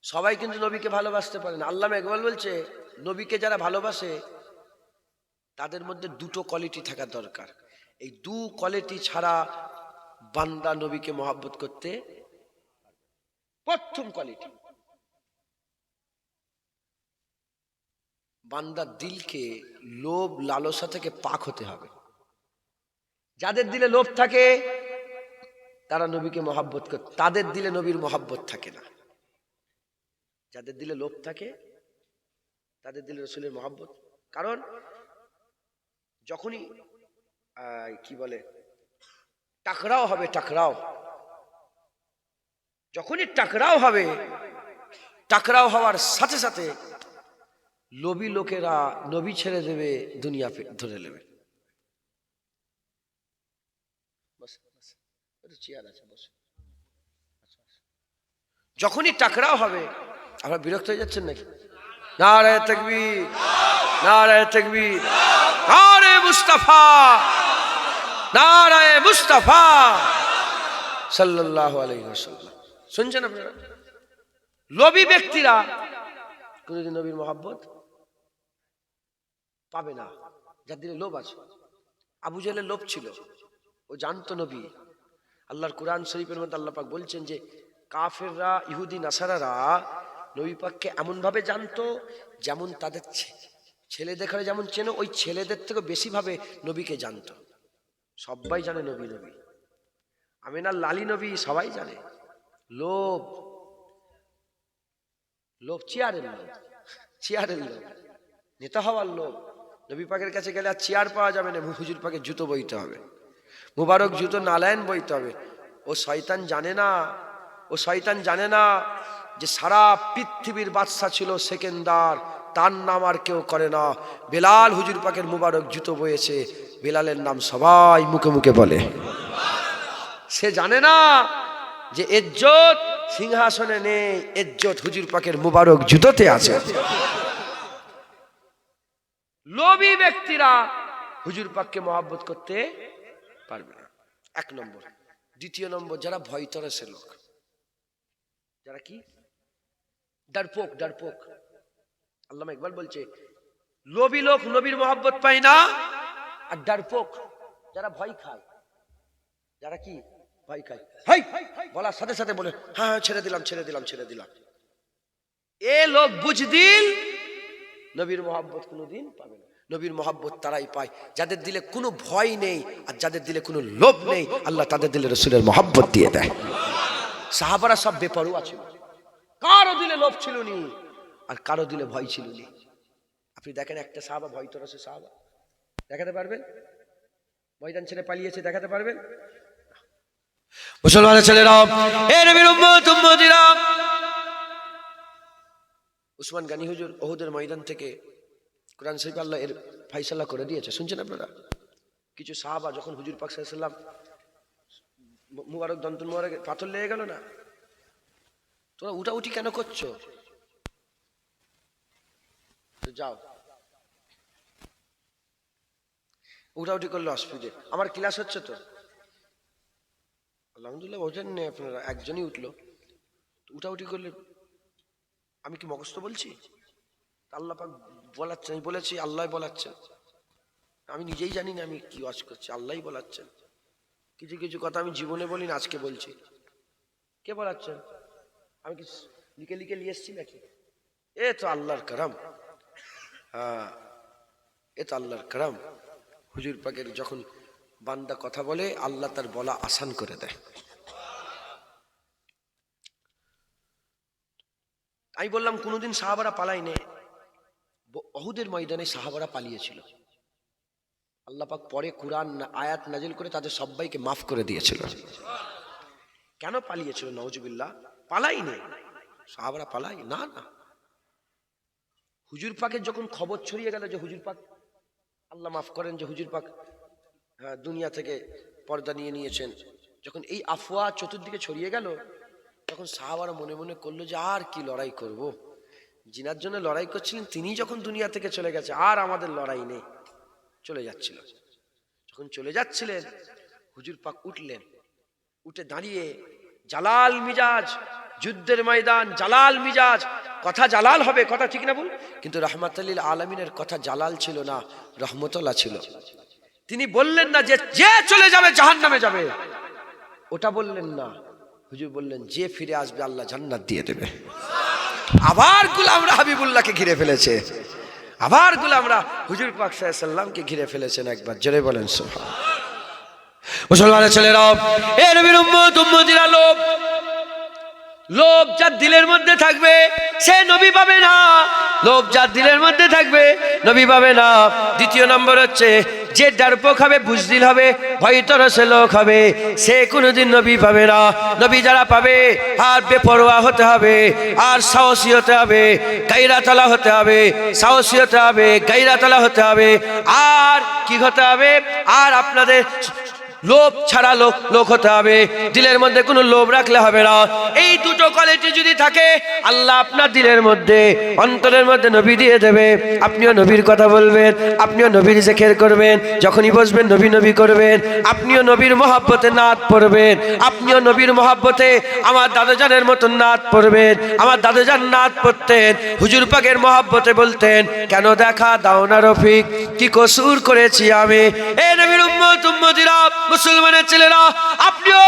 সবাই কিন্তু নবীকে ভালোবাসতে পারে না। আল্লামা ইকবাল বলছে, নবীকে যারা ভালোবাসে তাদের মধ্যে দুটো কোয়ালিটি থাকা দরকার। এই দু কোয়ালিটি ছাড়া বান্দা নবীকে মহব্বত করতে, প্রথম কোয়ালিটি, বান্দার দিলকে লোভ লালসা থেকে পাক হতে হবে। যাদের দিলে লোভ থাকে তারা নবীকে মহব্বত করে, তাদের দিলে নবীর মহব্বত থাকে না। যাদের দিলে লোভ থাকে তাদের দিলে রাসূলের মহব্বত। কারণ যখনই কি বলে টাকরাও হবে, টাকরাও যখনই টাকরাও হবে, টাকরাও হওয়ার সাথে সাথে লোভী লোকেরা নবী ছেড়ে দেবে, দুনিয়া ধরে নেবে। যখনই টাকরাও হবে, আপনারা বিরক্ত হয়ে যাচ্ছেন নাকি? নারায়ে তাকবীর, নারায়ে তাকবীর, নারায়ে মুস্তাফা, নারায়ে মুস্তাফা সাল্লাল্লাহু আলাইহি ওয়াসাল্লাম। শুনছেন আপনারা? লোভী ব্যক্তিরা কোনদিন নবীর মহব্বত পাবে না, যার দিলে লোভ আছে। আবু জাহেলের লোভ ছিল, ও জানতো নবী। আল্লাহর কুরআন শরীফের মধ্যে আল্লাহ পাক বলছেন যে কাফেররা, ইহুদি নাসারারা নবী পাককে এমন ভাবে জানতো যেমন তাদের ছেলে দেখারে যেমন চেনো, ওই ছেলেদের থেকে বেশি ভাবে নবীকে জানতো। সবাই জানে নবী নবী, আমিনার লালি নবী সবাই জানে। লোভ, লোভ চেয়ারের লোভ, চেয়ারের লোভ, নেতা হওয়ার লোভ। নবী পাকের কাছে গেলে আর চেয়ার পাওয়া যাবে না, হুজুর পাকের জুতো বইতে হবে, মুবারক জুতো নালায়েন বইতে হবে। ও শয়তান জানে না, ও শয়তান জানে না যে সারা পৃথিবীর বাদশা ছিল সেকেন্দার, তার নাম আর কেউ করে না। বেলাল হুজুর পাকের মুবারক জুতো বয়েছে, বেলালের নাম সবাই মুখে মুখে বলে। সে জানে না যে ইজ্জত সিংহাসনে নেই, ইজ্জত হুজুর পাকের মুবারক জুতোতে আছে। লোভী ব্যক্তিরা হুজুর পাককে মহব্বত করতে পারবে না, এক নম্বর। দ্বিতীয় নম্বর, যারা ভয় তরসে লোক, যারা কি ডারপোক, ডারপোক। আল্লামা ইকবাল বলছে, লোভী লোক নবীর মহব্বত পায় না, আর ডারপোক যারা ভয় খায়, যারা কি ভয় খায়, হাই বলার সাথে সাথে বলে হ্যাঁ ছেড়ে দিলাম, ছেড়ে দিলাম, ছেড়ে দিলাম। এ লোক বুঝদিল নবীর মহব্বত কোনোদিন পাবে না। নবীর মহব্বত তারাই পায় যাদের দিলে কোনো ভয় নেই, আর যাদের দিলে কোনো লোভ নেই, আল্লাহ তাদের দিলে রাসূলের মহব্বত দিয়ে দেয়। সাহাবারা সব বেপরোয়া ছিল, কারো দিলে লোভ ছিল নি, আর কারো দিলে ভয় ছিল নি। আপনি দেখেন একটা সাহাবা ভয় তরসে সাহাবা দেখাতে পারবেন? ময়দান ছেড়ে পালিয়েছে, দেখাতে পারবেন? মুসলমানের ছেলেরা, এ নবীর উম্মত উম্মতিরা, উসমান গানী হুজুর ওহুদের ময়দান থেকে কোরআন শরীফে আল্লাহ এর ফাইসালা করে দিয়েছে। শুনছেন আপনারা? কিছু সাহাবা যখন হুজুর পাক সাল্লাল্লাহু আলাইহি ওয়াসাল্লাম মুবারক দন্তন মুবারকে পাথর লেগে গেল না, তোমরা উঠাউঠি কেন করছো? তো যাও, উঠাউঠি করলে অসুবিধে। আমার ক্লাস হচ্ছে তো, আলহামদুলিল্লাহ ওঠেন নেই আপনারা, একজনই উঠলো। উঠাউঠি করলে আমি কি মুখস্থ বলছি? আল্লাহ পাক বলাচ্ছেন, আমি বলেছি আল্লাহ বলাচ্ছেন, আমি নিজেই জানি না আমি কি ওয়াজ করছি, আল্লাহই বলাচ্ছেন। কিছু কিছু কথা আমি জীবনে বলি না, আজকে বলছি। কে বলাচ্ছেন? আমি কি লিখে লিখে নিয়ে এসছি নাকি? এ তো আল্লাহর করম। হ্যাঁ, এ তো আল্লাহর করম। হুজুর পাকের যখন বান্দা কথা বলে, আল্লাহ তার বলা আসান করে দেয়। আমি বললাম কোনোদিন সাহাবারা পালায়নি। উহুদের ময়দানে সাহাবারা পালিয়েছিল। আল্লাহ পাক পরে কুরআন আয়াত নাজিল করে তাদের সবাইকে মাফ করে দিয়েছিল। কেন পালিয়েছিল? নাউজুবিল্লাহ, পালাইনি। সাহাবারা পালাই না, না। হুজুর পাকের যখন খবর ছড়িয়ে গেল যে হুজুর পাক, আল্লাহ মাফ করেন, যে হুজুর পাক দুনিয়া থেকে পর্দা নিয়ে নিয়েছেন, যখন এই আফওয়া চতুর্দিকে ছড়িয়ে গেল, তখন সাহাবারা মনে মনে করলো যে আর কি লড়াই করব, জিনার জন্য লড়াই করছিলেন তিনি যখন দুনিয়া থেকে চলে গেছে, আর আমাদের লড়াই নেই। চলে যাচ্ছিল। যখন চলে যাচ্ছিলেন, হুজুর পাক উঠলেন, উঠে দাঁড়িয়ে জালাল মিজাজ, যুদ্ধের ময়দান, জালাল মিজাজ। কথা জালাল হবে, কথা ঠিক না বল, কিন্তু রাহমাতুল লিল আলামিনের কথা জালাল ছিল না, রহমতুল্লাহ ছিল। তিনি বললেন না যে যে চলে যাবে জাহান্নামে যাবে, ওটা বললেন না। হুজুর বললেন যে ফিরে আসবে আল্লাহ জান্নাত দিয়ে দেবে। আবার গোলামরা হাবিবুল্লাহকে ঘিরে ফেলেছে, আবার গোলামরা হুজুর পাক সাল্লাল্লাহু আলাইহি সাল্লামকে ঘিরে ফেলেছেন। একবার জোরে বলেন সুবহানাল্লাহ। মুসলমানের ছেলেরা, এ নবীর উম্মত, উম্মতিরা, লোভ, লোভ যার দিলের মধ্যে থাকবে সে নবী পাবে না। লোভ যার দিলের মধ্যে থাকবে নবী পাবে না। দ্বিতীয় নম্বর হচ্ছে যে ডারপোক হবে, বুজদিল হবে, ভয়তরসে লোক হবে, সে কোনোদিন নবী পাবে না। নবী যারা পাবে, আর বেপরোয়া হতে হবে, আর সাহসী হতে হবে, গায়রাতওয়ালা হতে হবে, সাহসী হতে হবে, গায়রাতওয়ালা হতে হবে, আর কি হতে হবে? আর আপনাদের লোভ ছাড়া লোক হতে হবে। দিলের মধ্যে কোনো লোভ রাখলে হবে না। এই দুটো কোয়ালিটি যদি থাকে, আল্লাহ আপনার দিলের মধ্যে, অন্তরের মধ্যে নবী দিয়ে দেবে। আপনিও নবীর কথা বলবেন, আপনিও নবীর জিকির করবেন, যখনই বসবেন নবী নবী করবেন, আপনিও নবীর মহব্বতে নাত পড়বেন, আপনিও নবীর মহব্বতে আমার দাদাজানের মতন নাত পড়বেন। আমার দাদাজান নাত পড়তেন, হুজুর পাকের মহব্বতে বলতেন, কেন দেখা দাও না রফিক, কি কসুর করেছি আমি। এ নবীর উম্মত, উম্মতিরা, মুসলমানের ছেলেরা, আপনিও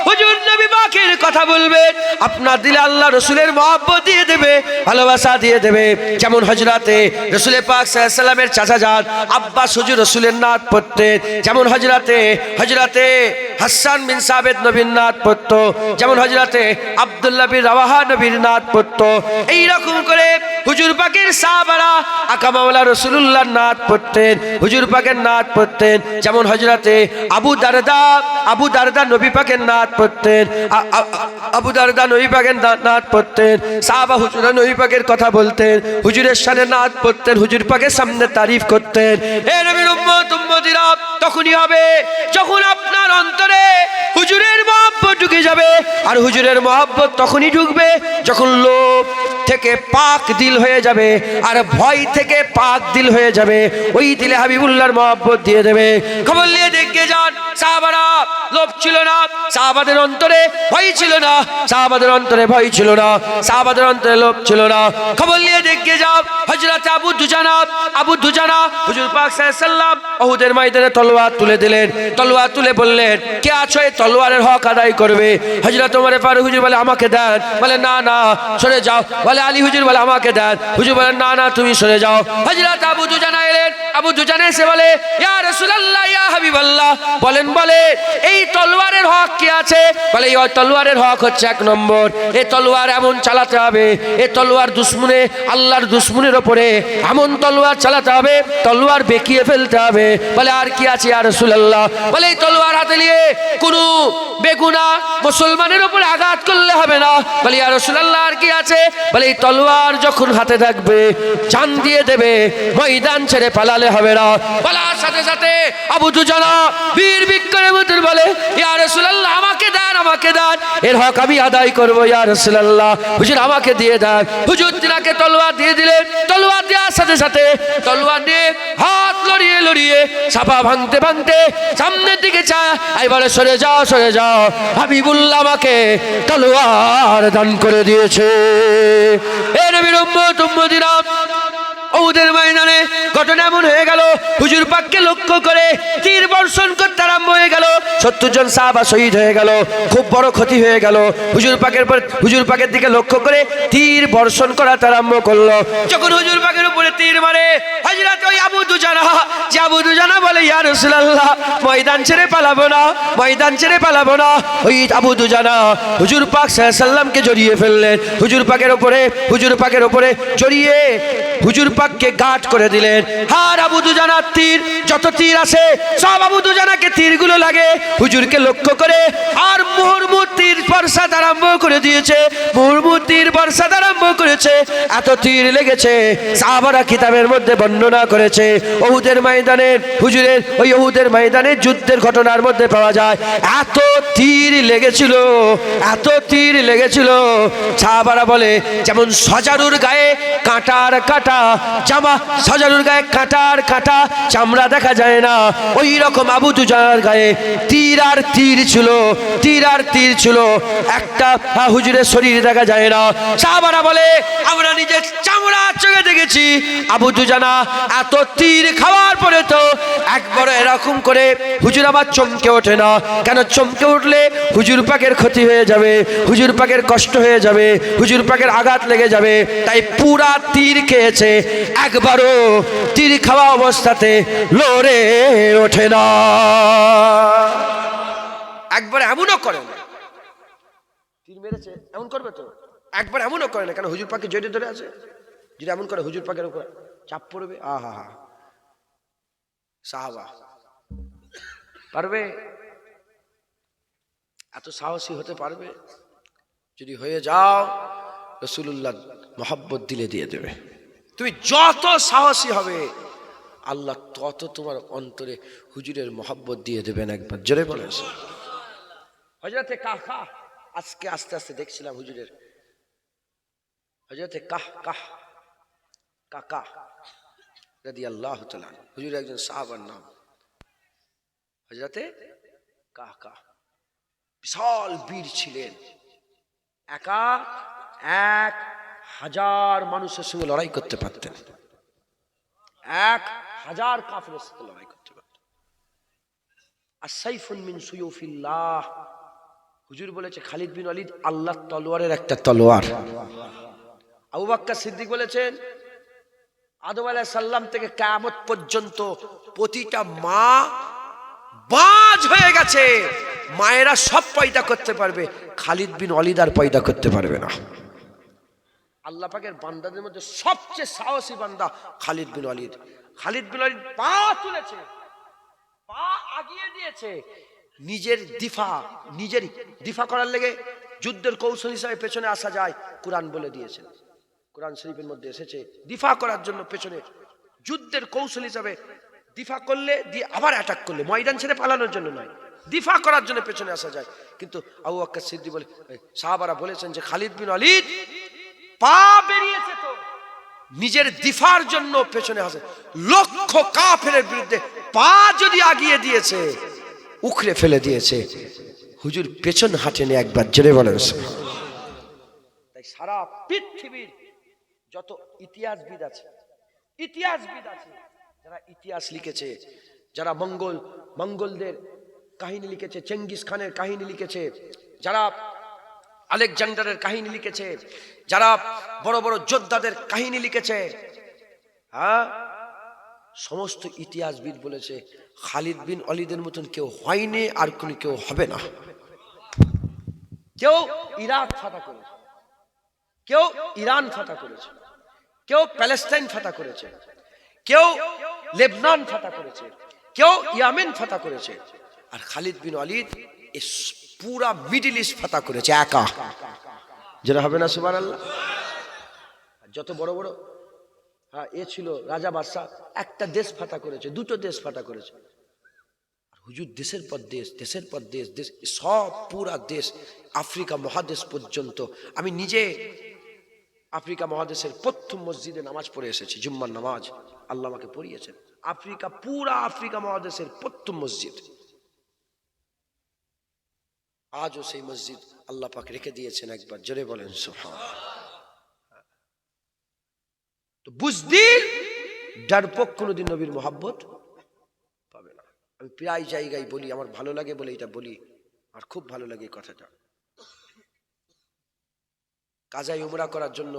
হুজুর নবী পাকের কথা বলবেন, আপনার দিলে আল্লাহ রসুলের মহব্বত দিয়ে দেবে, ভালোবাসা দিয়ে দেবে। যেমন হযরতে রাসূল পাক সাল্লাল্লাহু আলাইহি ওয়াসাল্লামের চাচাজান আব্বাস হুজুর রসুলের নাত পড়তেন, যেমন হযরতে হাসান বিন সাবিত নবীর নাত পড়ত, যেমন হযরতে আব্দুল্লাহ বিন রাওয়াহা নবীর নাত পড়ত। এই রকম করে হুজুর পাকের সাহাবারা আকা মাওলা রাসূলুল্লাহর নাত পড়তেন, হুজুর পাকের নাত পড়তেন। যেমন হযরতে আবু দারদা নবী পাকের নাত পড়তেন, আবু দারদা নবী পাকের নাত পড়তেন। সাহাবা হুজুরা নবী পাকের কথা বলতেন, হুজুরের শানে নাত পড়তেন, হুজুর পাকের সামনে তারিফ করতেন। হে নবীর উম্মত, উম্মতিরা, তখনই হবে যখন আপনার অন্তরে হুজুরের মহব্বত ঢুকে যাবে। আর হুজুরের মহব্বত তখনই ঢুকবে যখন লোভ থেকে পাক দিল হয়ে যাবে, আর ভয় থেকে পাক দিল হয়ে যাবে। ওই দিলে হাবিবুল্লাহর মহব্বত দিয়ে দেবে। খবর নিয়ে দেখে যান, সাহাবারা লোভ ছিল না, সাহাবাদের অন্তরে ভয় ছিল না, সাহাবাদের অন্তরে ভয় ছিল না, সাহাবাদের অন্তরে লোভ ছিল না। খবর নিয়ে দেখে যাও, হযরত আবু দুজানা হুজুর পাক সাল্লাল্লাহু আলাইহি ওয়াসাল্লাম উহুদের ময়দানে তলোয়ার তুলে দিলেন। তলোয়ার তুলে বললেন, কে আছো এই তলোয়ারের হক আদায় করবে? হযরত ওমর ফারুক হুজুর বলে, আমাকে দেন। বলে, না না, সরে যাও। বলে, আলী হুজুর বলে, আমাকে দেন। হুজুর বলেন, না না, তুমি সরে যাও। হযরত আবু দুজানা এলেন। আবু দুজানা এসে বলে, ইয়া রাসূলুল্লাহ, ইয়া হাবিবাল্লাহ, বলেন এই তলোয়ারের হক কি আছে? বলে, এই তলোয়ারের হক হচ্ছে, এক নম্বর, এই তলোয়ার এমন চালাতে হবে, এই তলোয়ার দুশমনে, আল্লাহর দুশমনের উপরে এমন তলোয়ার চালাতে হবে, তলোয়ার বেঁকিয়ে ফেলতে হবে। বলে, আর কি আছে ইয়া রাসূলুল্লাহ? বলে, এই তলোয়ার হাতে নিয়ে কোনো বেগুনা মুসলমানের উপরে আঘাত করলে হবে না। বলে, ইয়া রাসূলুল্লাহ, আর কি আছে? বলে, এই তলোয়ার যখন হাতে থাকবে জান দিয়ে দেবে, ময়দান ছেড়ে পালালে হবে না। বলার সাথে সাথে আবু দুজানা বীর বিক্রমের মতো বলে, ইয়া রাসূলুল্লাহ, আমাকে দেন, আমাকে দেন, এর হক আমি আদায় করবো ইয়া রাসূলুল্লাহ, হুজুর আমাকে দিয়ে দেন। হুজুর তিনাকে তলোয়ার দিয়ে দিলেন। তলোয়ার দেওয়ার সাথে সাথে তলোয়ার দিয়ে হাত লড়িয়ে লড়িয়ে চাপা ভাঙতে ভাঙতে সামনের দিকে চায়, এবারে সরে যাও সরে যাও, হাবিবুল্লাহ আমাকে তলোয়ার দান করে দিয়েছে। এ নবীর উম্মত উম্মতিরা, উহুদের ময়দানে ঘটনা এমন হয়ে গেল, হুজুর পাককে লক্ষ্য করে তীর বর্ষণ করতে আরম্ভ হয়ে গেল। 70 জন সাহাবা শহীদ হয়ে গেল, খুব বড় ক্ষতি হয়ে গেল। হুজুর পাকের দিকে লক্ষ্য করে তীর বর্ষণ করা আরম্ভ করলো। যখন হুজুর পাকের উপরে তীর মারে, হযরত ওই আবু দুজানা, যে আবু দুজানা বলে ইয়া রাসূলুল্লাহ ময়দান ছেড়ে পালাবো না, ময়দান ছেড়ে পালাবো না। ওই আবু দুজানা হুজুর পাক সাল্লাল্লাহু আলাইহি সাল্লামকে জড়িয়ে ফেললেন, হুজুর পাকের উপরে জড়িয়ে হুজুর পাককে গাঁট করে দিলেন। আর আবু দুজানার তীর, যত তীর আছে সব আবু দুজানাকে তীরগুলো লাগে হুজুরকে লক্ষ্য করে। আর মুহুর্মুহ তীর বর্ষাত আরম্ভ করে দিয়েছে, মুহুর্মুহ তীর বর্ষাত আরম্ভ করেছে। এত তীর লেগেছে, সাহাবারা কিতাবের মধ্যে বর্ণনা করেছে উহুদের ময়দানে, হুজুরের ওই উহুদের ময়দানে যুদ্ধের ঘটনার মধ্যে পাওয়া যায় এত তীর লেগেছিল, এত তীর লেগেছিল। সাহাবারা বলে যেমন সজারুর গায়ে কাঁটার কাঁটা জামা, সজারুর গায়ে কাঁটার কাঁটা চামড়া দেখা যায় না, ওই রকম আবু দুজানার গায়ে তীর আর তীর ছিল, তীর আর তীর ছিল, একটা হুজুরের শরীর দেখা যায় না। সাহাবারা বলে আমরা নিজের চামড়া চোখে দেখেছি আবু দুজানা এত তীর খাওয়ার পরে তো একবার এরকম করে হুজুর আবার চমকে ওঠে না। কেন চমকে উঠলে হুজুর পাকের ক্ষতি হয়ে যাবে, হুজুর পাকের কষ্ট হয়ে যাবে, হুজুর পাকের আঘাত লেগে যাবে, তাই পুরা তীর খেয়েছে, একবারও তীর খাওয়া অবস্থাতে লড়ে ওঠে না। একবার এমনও করে না, তীর মেরেছে এমন করবে তো, একবার এমনও করে না। কেন হুজুর পাকে জড়িয়ে ধরে আছে, যদি এমন করে হুজুর পাকের উপর চাপ পড়বে। আহা হা, সাহাবা পারবে? এত সাহসী হতে পারবে? যদি হয়ে যাও রাসূলুল্লাহ মহব্বত দিলে দিয়ে দেবে। তুমি যত সাহসী হবে আল্লাহ তত তোমার অন্তরে হুজুরের মহব্বত দিয়ে দেবেন। একবার জোরে বলেন হযরতে কাহকা, আজকে আস্তে আস্তে দেখছিলাম হুজুরের, হযরতে কাকা রাদিয়াল্লাহু তাআলা, হুজুর একজন সাহাবার নাম হযরতে কাহকা, বিশাল বীর ছিলেন, একা 1000 মানুষের সঙ্গে লড়াই করতে পারতেন, 1000 কাফেরের সাথে লড়াই করতে পারতেন। আস-সাইফুন মিন সুয়ুফিল্লাহ, হুজুর বলেছে খালিদ বিন ওয়ালিদ আল্লাহর তলোয়ারের একটা তলোয়ার। আবু বকর সিদ্দিক বলেছেন আদম আলাইহিস সালাম থেকে কিয়ামত পর্যন্ত প্রতিটা মা বাজ হয়ে গেছে, মায়েরা সব পয়দা করতে পারবে, খালিদ বিন ওয়ালিদ আর পয়দা করতে পারবে না। আল্লাহ পাকের বান্দাদের মধ্যে সবচেয়ে সাহসী বান্দা খালিদ বিন ওয়ালিদ। খালিদ বিন ওয়ালিদ পা তুলেছে, পা আগিয়ে দিয়েছে, নিজের দিফা করার লেগে যুদ্ধের কৌশল হিসাবে পেছনে আসা যায়, কুরআন বলে দিয়েছে, কুরআন শরীফের মধ্যে এসেছে দিফা করার জন্য পেছনে যুদ্ধের কৌশল হিসাবে দিফা করলে দিয়ে আবার অ্যাটাক করলে, ময়দান ছেড়ে পালানোর জন্য নয়, দিফা করার জন্য পেছনে আসা যায়। কিন্তু আবু বকর সিদ্দিক বলে, সাহাবারা বলেছেন যে খালিদ বিন ওয়ালিদ পা বেরিয়েছে তো নিজের দিফার জন্য পেছনে আসে, লক্ষ কাফেরের বিরুদ্ধে পা যদি আগিয়ে দিয়েছে উখড়ে ফেলে দিয়েছে, হুজুর পেছন হাঁটেনি। একবার জেনে বলেন। তাই সারা পৃথিবীর যত ইতিহাসবিদ আছে যারা ইতিহাস লিখেছে, যারা মঙ্গলদের কাহিনী লিখেছে, চেঙ্গিস খানের কাহিনী লিখেছে, যারা আলেকজান্ডারের কাহিনী লিখেছে, যারা বড় বড় যোদ্ধাদের কাহিনী লিখেছে, হ্যাঁ, সমস্ত ইতিহাসবিদ বলেছে খালিদ বিন ওয়ালিদের মতন কেউ হয়নি, আর কোন কেউ হবে না। কেউ ইরাক ফাতা করেছে, কেউ ইরান ফাতা করেছে, কেউ প্যালেস্টাইন ফাতা করেছে, কেউ লেবনান ফাতা করেছে, কেউ ইয়ামেন ফাতা করেছে, আর খালিদ বিন ওয়ালিদ পুরা মিডল ইস্ট ফাতা করেছে একা। যেটা হবে না সুবহানাল্লাহ। যত বড় বড় ছিল রাজা বাদশা, একটা দেশ ফাতা করেছে, দুটো দেশ ফাতা করেছে। হুজুর দেশের পর দেশ, দেশের পর দেশ, দেশ সব পুরা দেশ, আফ্রিকা মহাদেশ পর্যন্ত। আমি নিজে আফ্রিকা মহাদেশের প্রথম মসজিদে নামাজ পড়ে এসেছি, জুম্মার নামাজ আল্লাহ আমাকে পড়িয়েছেন। আফ্রিকা, পুরা আফ্রিকা মহাদেশের প্রথম মসজিদ, আজও সেই মসজিদ আল্লাহ পাক রেখে দিয়েছেন। একবার জোরে বলেন সুবহানাল্লাহ। তো বুজদিল ডারপোক কোনোদিন নবীর মোহাব্বত পাবে না। আমি প্রায় জায়গায় বলি, আমার ভালো লাগে বলে এটা বলি, আর খুব ভালো লাগে এই কথাটা। কাজাই উমরা করার জন্য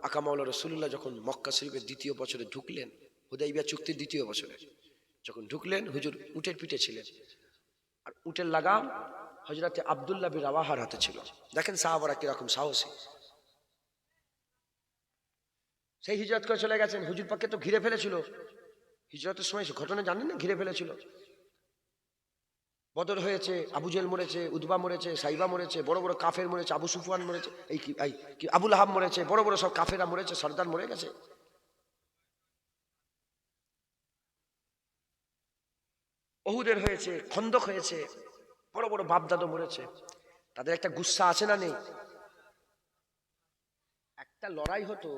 আকা মাওলা রাসূলুল্লাহ যখন মক্কা শরীফের দ্বিতীয় বছরে ঢুকলেন, হুদাইবিয়া চুক্তির দ্বিতীয় বছরে যখন ঢুকলেন, হুজুর উটের পিঠে ছিলেন, আর উটের লাগাম হযরতে আব্দুল্লাহ বিন রাওয়াহার হাতে ছিল। দেখেন সাহাবারা কিরকম সাহসী, সেই হিজরত করে চলে গেছেন। হুজুর পাককে তো ঘিরে ফেলেছিল হিজরতের সময়, ঘটনা জানেন না? ঘিরে ফেলেছিল, বদর হয়েছে, আবু জেল মরেছে, উদবা মরেছে, সাইবা মরেছে, বড় বড় কাফের মরেছে, আবু সুফিয়ান মরেছে, এই কি আবুল আহাব মরেছে, বড় বড় সব কাফেরা মরেছে, সর্দার মরে গেছে। ওহুদের হয়েছে, খন্দক হয়েছে, বড় বড় বাপদাদা মরেছে। তাদের একটা গুসা আছে না নেই? একটা লড়াই হতো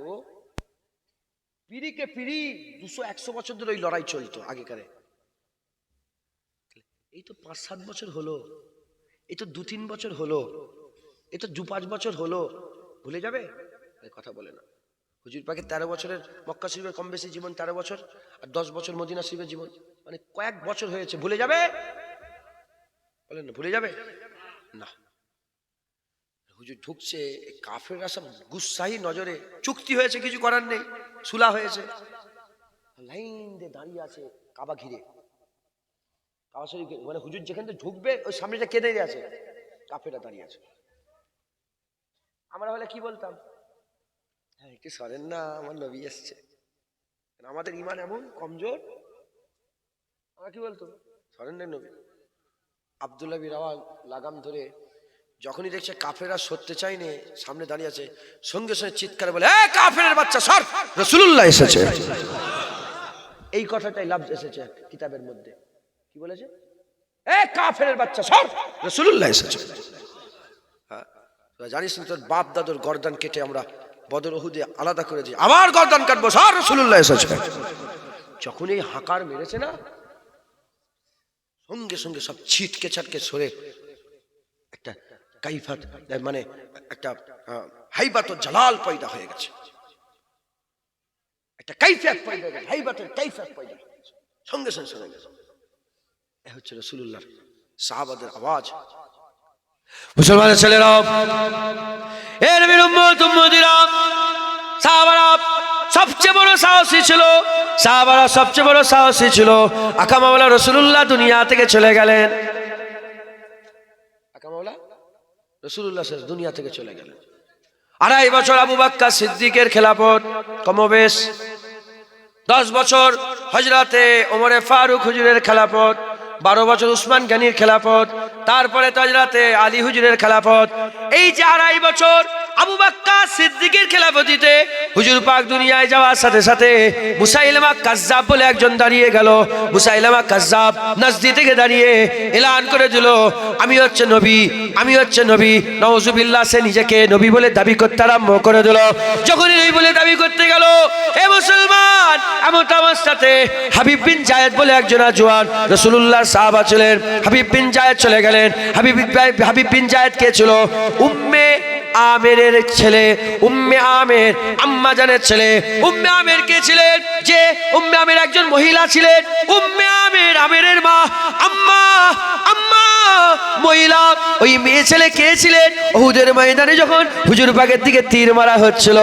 পিড়িকে পিড়ি, 200-100 বছর ধরে ওই লড়াই চলতো আগেকারে। এই তো 5-7 বছর হলো, এই তো 2-3 বছর হলো, এই তো 2-5 বছর হলো, ভুলে যাবে? কথা বলে না। হুজুর পাকের 13 বছরের মক্কা শরীফের কম বেশি জীবন 13 বছর, আর 10 বছর মদিনা শরীফের জীবন, মানে কয়েক বছর হয়েছে, ভুলে যাবে? বলেন না, ভুলে যাবে না। হুজুর ঢুকছে, কাফেররা সব গুসাহি নজরে, চুক্তি হয়েছে, কিছু করার নেই, সুলা হয়েছে, লাইন দিয়ে দাঁড়িয়ে আছে কাবা ঘিরে। কাবা শরীফ মানে হুজুর যেখান থেকে ঢুকবে ওই সামনেটা কে দাঁড়িয়ে আছে? কাফেররা দাঁড়িয়ে আছে। আমরা হলে কি বলতাম? হ্যাঁ, একটু সরেন না, আমার নবী এসছে। আমাদের ঈমান এমন কমজোর, আমরা কি বলতো? সরেন না নবী। আব্দুল্লাহ বিন রাওয়াহা লাগাম ধরে যখনই দেখছে কাফেররা সরতে চায়নি, সামনে দাঁড়িয়ে আছে, সঙ্গে সঙ্গে চিৎকার বলে, এ কাফেরের বাচ্চা সর, রাসূলুল্লাহ এসেছে। এই কথাটাই লাভ এসেছে কিতাবের মধ্যে। কি বলেছে? এ কাফেরের বাচ্চা সর, রাসূলুল্লাহ এসেছে। হ্যাঁ, জানিস না তোর বাপ দাদুর গর্দান কেটে আমরা বদর উহুদে আলাদা করে দিই, আবার গর্দান কাটবো, সর, রাসূলুল্লাহ এসেছে। যখন এই হাকার মেরেছে না, সঙ্গে সঙ্গে সব ছিটকে ছাটকে সরে একটা কাইফাত, মানে একটা হাইবাতুল জালাল পয়দা হয়ে গেছে, একটা কাইফিয়ত পয়দা হয়ে গেছে, হাইবাতুল কাইফিয়ত পয়দা হয়ে গেছে, সঙ্গে সঙ্গে সরে গেছে। এ হচ্ছে রাসূলুল্লাহর সাহাবাদের আওয়াজ। মুসলমানের ছেলেরা, এ নবীর উম্মত উম্মতিরা, সাহাবারা সবচেয়ে বড় সাহসী ছিল, সাহাবারা সবচেয়ে বড় সাহসী ছিল। আকা মাওলা রাসূলুল্লাহ দুনিয়া থেকে চলে গেলেন, আকা মাওলা রাসূলুল্লাহ দুনিয়া থেকে চলে গেলেন। 2.5 বছর আবু বকর সিদ্দিকের খেলাফত, কমবেশ 10 বছর হযরতে ওমর ফারুক হুজুরের খেলাফত, 12 বছর উসমান গনির খেলাফত, তারপরে হযরতে আলী হুজুরের খেলাফত। এই যে 2.5 বছর আবু বকর সিদ্দিকের খেলাফতিতে হুজুর পাক দুনিয়ায় যাওয়ার সাথে সাথে মুসাইলামা কাজ্জাব বলে একজন দাঁড়িয়ে গেল। মুসাইলামা কাজ্জাব নজদি থেকে দাঁড়িয়ে এলান করে দিল, আমি হচ্ছে নবী, আমি হচ্ছে নবী। নাউজুবিল্লাহ, সে নিজেকে নবী বলে দাবি করতে আরম্ভ করে দিল। যখনই নবী বলে দাবি করতে গেল, এ মুসলমান, এমন অবস্থাতে হাবিব বিন জায়েদ বলে একজন জওয়ান রাসূলুল্লাহর সাহাবা ছিলেন, হাবিব বিন জায়েদ চলে গেলেন। হাবিব বিন জায়েদ কে ছিল? উম্মে আমেরের ছেলে, উম্মে আমের আম্মা জানের ছেলে। উম্মে আমের কে ছিলেন? যে উম্মে আমের একজন মহিলা ছিলেন, উম্মে আমের, আমেরের মা, আম্মা, আম্মা মহিলা। ওই মেয়ে ছেলে কে ছিলেন? উহুদের ময়দানে যখন হুজুর পাকের দিকে তীর মারা হচ্ছিল,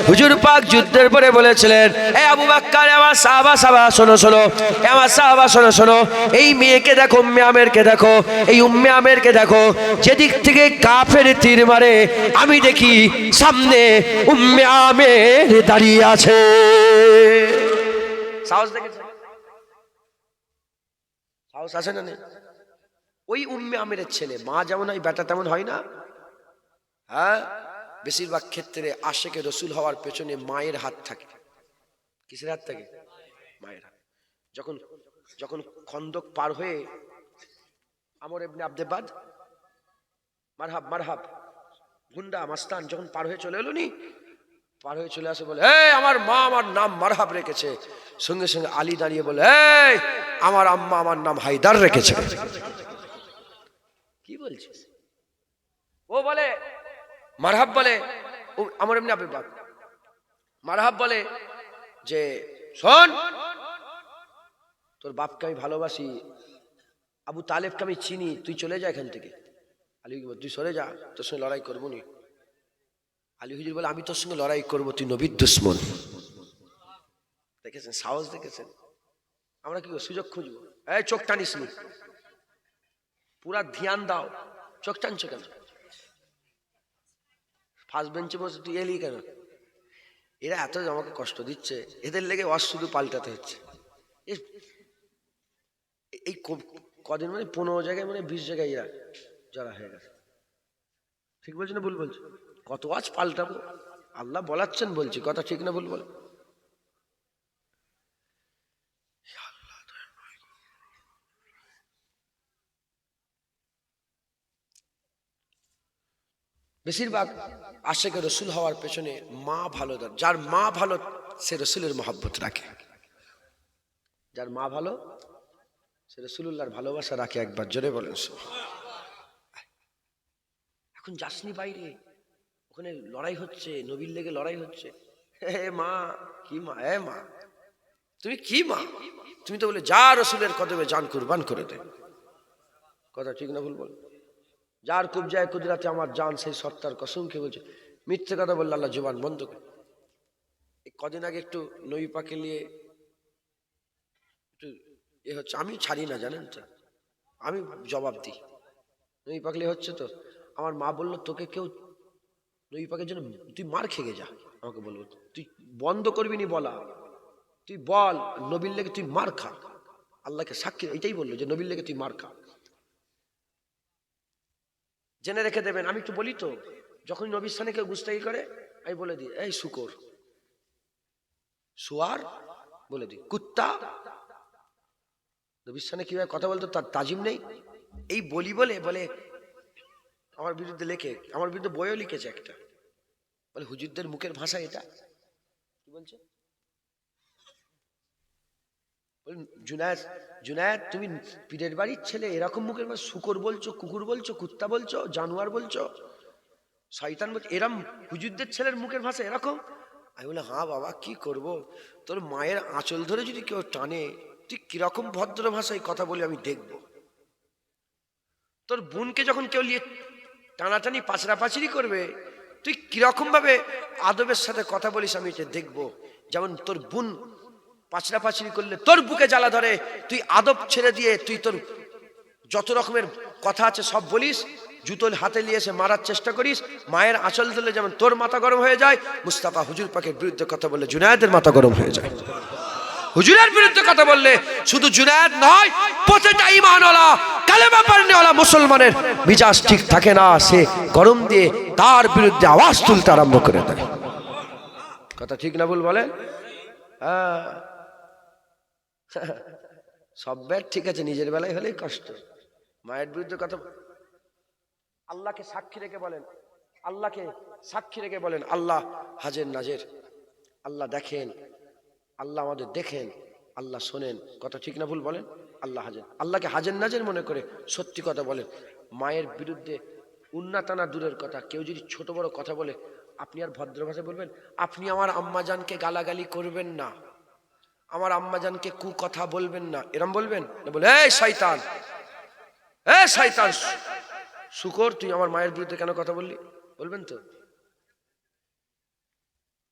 হুজুর পাক যুদ্ধের পরে বলেছিলেন, এ আবু বকর, আমার সাহাবা শোনো শোনো, আমার সাহাবা শোনো শোনো, এই মেয়েকে দেখো, উম্মে আমেরকে দেখো, এই উম্মে আমেরকে দেখো, যেদিক থেকে কাফের তীর মারে আমি দেখি সামনে উম্মে আমের দাঁড়িয়ে আছে। সাহস দেখেছে? সাহস আছে না নেই? ওই উম্মে আমেরের ছেলে, মা যেমন হয় বেটা তেমন হয় না? হ্যাঁ, বেশিরভাগ ক্ষেত্রে আশেকে রসুল হওয়ার পেছনে মায়ের হাত থাকে। কিসের হাত থাকে? মায়ের হাত। যখন খন্দক পার হয়ে আমর ইবনে আব্দেবাদ, মারহাব মারহাব, গুন্ডা মাস্তান যখন পার হয়ে চলে এলো নি, পার হয়ে চলে আসে বলে, এই আমার মা আমার নাম মারহাব রেখেছে। সঙ্গে সঙ্গে আলী দাঁড়িয়ে বলে, এই আমার আম্মা আমার নাম হায়দার রেখেছে। কি বলছিস? ও বলে মারহাব বলে, ও আমর ইবনে আব্দেবাদ, মারহাব বলে যে শোন, তোর বাপকে আমি ভালোবাসি, আবু তালেবকে আমি চিনি, তুই চলে যা এখান থেকে। আলী বলে, তুই সরে যা, তোর সঙ্গে লড়াই করবো নি। আলী হুজুর বলে, আমি তোর সঙ্গে লড়াই করবো, তুই নবীর দুশমন। দেখেছেন সাহস, দেখেছেন? আমরা কি সুযোগ খুঁজবো? এই চোখ টানিস নি, পুরা ধ্যান দাও, চোখ টানছো কেন? ফার্স্ট বেঞ্চে বসে তুই এলি কেন? এরা এত আমাকে কষ্ট দিচ্ছে, এদের লেগে ওয়াজ শুধু পাল্টাতে হচ্ছে। এই কদিন মানে 15 জায়গায় মানে 20 জায়গায় এরা যারা হয়ে গেছে। ঠিক বলছি না ভুল বলছি? কত ওয়াজ পাল্টাবো? আল্লাহ বলাচ্ছেন, বলছি কথা ঠিক না ভুল বলে? বেশিরভাগ আশেকে রসুল হওয়ার পেছনে মা ভালো, যার মা ভালো সে রসুলের মহব্বত রাখে, যার মা ভালো সে রসুল্লাহর ভালোবাসা রাখে। একবার জোরে বলেন। এখন যাসনি বাইরে, ওখানে লড়াই হচ্ছে, নবীর লেগে লড়াই হচ্ছে। হে মা, কি মা? হে মা, তুমি কি মা? তুমি তো বলে যা রসুলের কদমে জান কুরবান করে দে। কথা ঠিক না ভুল বল? যার কুবজায় কুদরাতে আমার জান, সেই সত্তার কসম খেয়ে বলছে। মিথ্যে কথা বললে আল্লাহ জবান বন্ধ করে। কদিন আগে একটু নবী পাকে নিয়ে একটু হচ্ছে, আমি ছাড়ি না জানেন তো, আমি জবাব দিই। নবী পাকলে হচ্ছে তো, আমার মা বললো তোকে কেউ নবী পাকের জন্য তুই মার খেয়ে যা। আমাকে বলবো তুই বন্ধ করবি নি বলা, তুই বল নবীর লেগে তুই মার খা, আল্লাহকে সাক্ষী এটাই বললো যে নবীর লেগে তুই মার খা। জেনে রেখে দেবেন, আমি একটু বলি তো, যখন নবীর সামনে কেউ গুস্তাখি করে আমি বলে দিই, এই শুকর, শুয়ার বলে দিই, কুত্তা। নবীর সামনে কিভাবে কথা বলতো তার তাজিম নেই, এই বলি বলে বলে আমার বিরুদ্ধে লেখে, আমার বিরুদ্ধে বইও লিখেছে একটা, বলে হুজুরদের মুখের ভাষা এটা। কি বলছে? জুনায়েদ, জুনায়েদ তুমি পীরের বাড়ির ছেলে, এরকম মুখের ভাষা, শুকর বলছো, কুকুর বলছো, কুত্তা বলছো, জানোয়ার বলছো, শয়তান বলছো, এরম হুজুরদের ছেলের মুখের ভাষা এরকম? আমি বলে হ্যাঁ বাবা, কি করব, তোর মায়ের আঁচল ধরে যদি কেউ টানে, তুই কিরকম ভদ্র ভাষায় কথা বলি আমি দেখব। তোর বোনকে যখন কেউ নিয়ে টানাটানি পাচড়াপাচড়ি করবে, তুই কিরকম ভাবে আদবের সাথে কথা বলিস আমি এটা দেখবো। যেমন তোর বোন পাচড়াপাচড়ি করলে তোর বুকে জ্বালা ধরে, তুই আদব ছেড়ে দিয়ে তুই তোর যত রকমের কথা আছে সব বলিস, জুতো হাতে নিয়ে এসে মারার চেষ্টা করিস, মায়ের আঁচল ধরলে যেমন তোর মাথা গরম হয়ে যায়, মুস্তাফা হুজুর পাকের বিরুদ্ধে কথা বললে জুনায়েদের মাথা গরম হয়ে যায়। হুজুরের বিরুদ্ধে কথা বললে শুধু জুনায়েদ নয়, প্রত্যেকটা ঈমানওয়ালা কালেমা পড়নেওয়ালা মুসলমানের মিজাজ ঠিক থাকে না, সে গরম দিয়ে তার বিরুদ্ধে আওয়াজ তুলতে আরম্ভ করে দেয়। কথা ঠিক না ভুল বলেন? হ্যাঁ, সব ব্যাগ ঠিক আছে, নিজের বেলায় হলেই কষ্ট। মায়ের বিরুদ্ধে কথা, আল্লাহকে সাক্ষী রেখে বলেন, আল্লাহকে সাক্ষী রেখে বলেন, আল্লাহ হাজের নাজের, আল্লাহ দেখেন, আল্লাহ আমাদের দেখেন, আল্লাহ শোনেন। কথা ঠিক না ভুল বলেন? আল্লাহ হাজের, আল্লাহকে হাজের নাজের মনে করে সত্যি কথা বলেন। মায়ের বিরুদ্ধে উন্নাতানা দূরের কথা, কেউ যদি ছোট বড় কথা বলে আপনি আর ভদ্র ভাষায় বলবেন, আপনি আমার আম্মাজানকে গালাগালি করবেন না, আমার আম্মাজানকে কু কথা বলবেন না, এরম বলবেন না? বলে এই শয়তান, এই শয়তান শুকর, তুই আমার মায়ের বিরুদ্ধে কেন কথা বললি, বলবেন তো?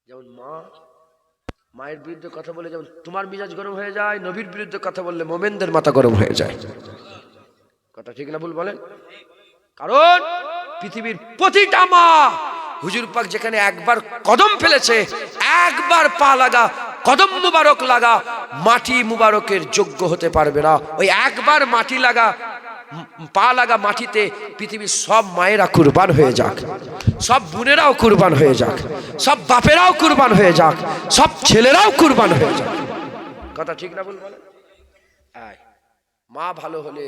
যেমন মায়ের বিরুদ্ধে কথা বলে যেমন তোমার মিজাজ গরম হয়ে যায়, নবীর বিরুদ্ধে কথা বললে মোমেনদের মাথা গরম হয়ে যায়। কথা ঠিক না ভুল বলেন? কারণ পৃথিবীর প্রতিটা মা হুজুর পাক যেখানে একবার কদম ফেলেছে, একবার পা লাগা, কদম মুবারক লাগা, মাটি মুবারকের যোগ্য হতে পারবে না। ওই একবার মাটি লাগা, পা লাগা মাটিতে পৃথিবীর সব মায়েরা কুরবান হয়ে যাক, সব বোনেরাও কুরবান হয়ে যাক, সব বাপেরাও কুরবান হয়ে যাক, সব ছেলেরাও কুরবান হয়ে যাক। কথা ঠিক না ভুল বলে? মা ভালো হলে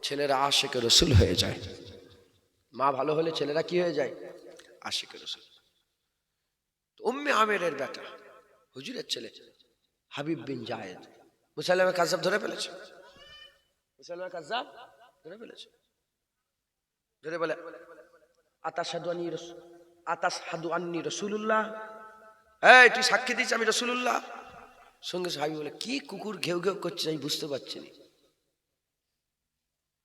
ছেলেরা আশিকে রসুল হয়ে যায়। মা ভালো হলে ছেলেরা কি হয়ে যায়? আশিকে রসুল। উম্মে আমেরের বেটা হুজুরের ছেলে হাবিব বিন জায়েদ মুসাইলামা কাজ্জাব ধরে ফেলেছে। মুসাইলামা কাজ্জাব ধরে ফেলেছে, ধরে বলে আতাশহাদু আন্নী রাসূলুল্লাহ, এই তুই সাক্ষী দিস আমি রাসূলুল্লাহ। সঙ্গে সাহাবী বলে কি কুকুর ঘেউ ঘেউ করছে আমি বুঝতে পারছি না।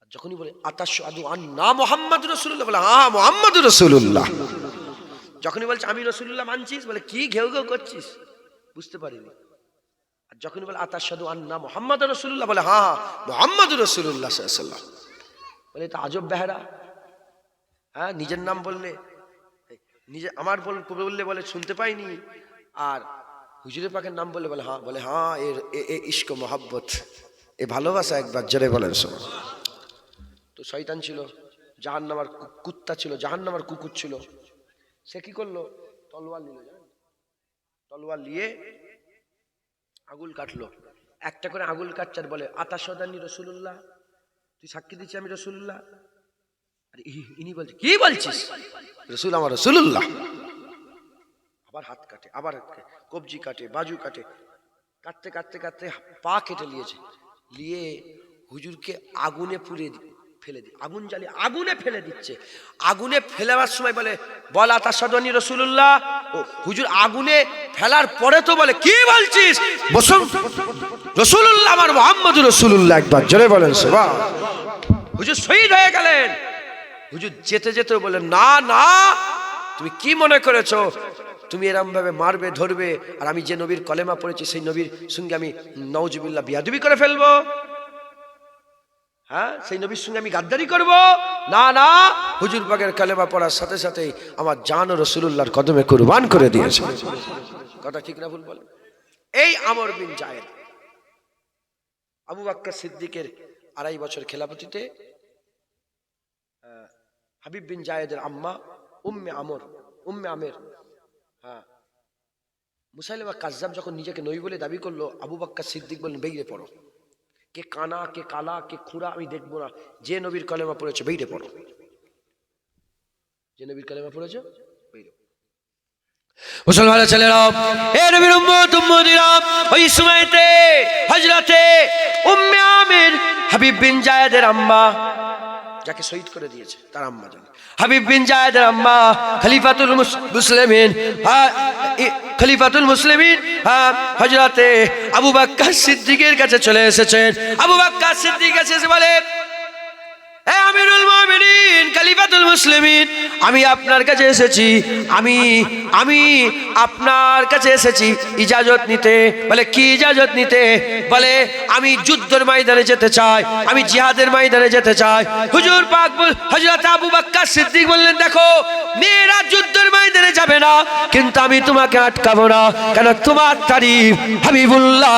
আর যখনই বলে আতাশহাদু আন্না মুহাম্মাদুর রাসূলুল্লাহ, বলে হ্যাঁ মুহাম্মাদুর রাসূলুল্লাহ। যখনই বলছে আমি রাসূলুল্লাহ মানছিস, বলে কি ঘেউ ঘেউ করছিস বুঝতে পারিনি। আর যখনই বলে আতাশহাদু আন্না মুহাম্মাদুর রাসূলুল্লাহ, বলে হ্যাঁ মুহাম্মাদুর রাসূলুল্লাহ সাল্লাল্লাহু আলাইহি ওয়াসাল্লাম। বলে এটা আজব বেহারা। হ্যাঁ, নিজের নাম বললে, নিজে আমার বললে বলে শুনতে পাইনি, আর হুজুরের পাকের নাম বললে বলে হ্যাঁ, বলে হ্যাঁ এ ইশক মোহাব্বত, এ ভালোবাসা। একবার জোরে বলেন শোনো। তো শয়তান ছিল, জাহান্নামার কুত্তা ছিল, জাহান্নামার কুকুর ছিল। সে কি করলো? তলোয়ার নিল, জানেন, তলোয়ার নিয়ে আগুল কাটলো। একটা করে আগুল কাটছে আর বলে আতাশহাদু রাসূলুল্লাহ, তুই সাক্ষী দিচ্ছি আমি রাসূলুল্লাহ। আর ইনি বলছে কি বলছিস? রাসূল আমার রাসূলুল্লাহ। আবার হাত কাটে, আবার কবজি কাটে, বাজু কাটে, কাটতে কাটতে কাটতে পা কেটে নিয়েছে, নিয়ে হুজুরকে আগুনে পুড়ে ফেলে দি, আগুন জ্বালিয়ে আগুনে ফেলে দিচ্ছে। আগুনে ফেলাবার সময় বলে বল আতাশহাদু আন্নী রাসূলুল্লাহ। ও হুজুর আগুনে ফেলার পরে তো বলে কি বলছিস? রাসূলুল্লাহ আমার মুহাম্মাদুর রাসূলুল্লাহ। একবার জোরে বলেন সুবহান। হুজুর শহীদ হয়ে গেলেন। হুজুর যেতে যেতে বলেন না না, তুমি কি মনে করেছো তুমি এরম ভাবে মারবে ধরবে আর আমি যে নবীর কলেমা পড়েছি সেই নবীর সঙ্গে আমি নাউজুবিল্লাহ বিয়াদবি করে ফেলবো? হ্যাঁ, সেই নবীর সঙ্গে আমি গাদ্দারি করব? না না, হুজুর পাকের কলেমা পড়ার সাথে সাথেই আমার জান ও রাসূলুল্লাহর কদমে কুরবান করে দিয়েছে। কথা ঠিক না ভুল বলেন? এই আমর বিন জায়েদ আবু বকর সিদ্দিকের 2.5 বছর খেলাফতিতে হাবিব বিন জায়েদের আম্মা উম্মে আমের, হ্যাঁ, মুসাইলামা কাজ্জাব যখন নিজেকে নবী বলে দাবি করলো, আবু বকর সিদ্দিক বললেন বেরিয়ে পড়ো, কে কানা কে কালা কে খুরা আমি দেখবো না, যে নবীর কলেমা পড়েছে বেরিয়ে পড়ো, যে নবীর কলেমা পড়েছে বেরিয়ে। মুসলমানের ছেলেরা, এ নবীর উম্মত উম্মতিরা, ওই সময়তে হযরতে উম্মে আমির হাবিব বিন জায়েদের আম্মা, যাকে শহীদ করে দিয়েছে তার আম্মা জান হাবিব বিন জায়েদের আম্মা খলিফাতুল মুসলিমিন হযরতে আবু বকর সিদ্দিকের কাছে চলে এসেছেন। আবু বকর সিদ্দিক কাছে এসে বলে, হে আমিরুল মুমিনিন খলিফাতুল মুসলিমিন, আমি আপনার কাছে এসেছি, আমি আপনার কাছে এসেছি ইজাজত নিতে। বলে কি ইজাজত নিতে? বলে আমি যুদ্ধের ময়দানে যেতে চাই, আমি জিহাদের ময়দানে যেতে চাই। হুজুর পাক হযরত আবু বকর সিদ্দিক বললেন, দেখো মেয়েরা যুদ্ধের ময়দানে যাবে না, কিন্তু আমি তোমাকে আটকাবো না, কেন তোমার তারিফ হাবিবুল্লাহ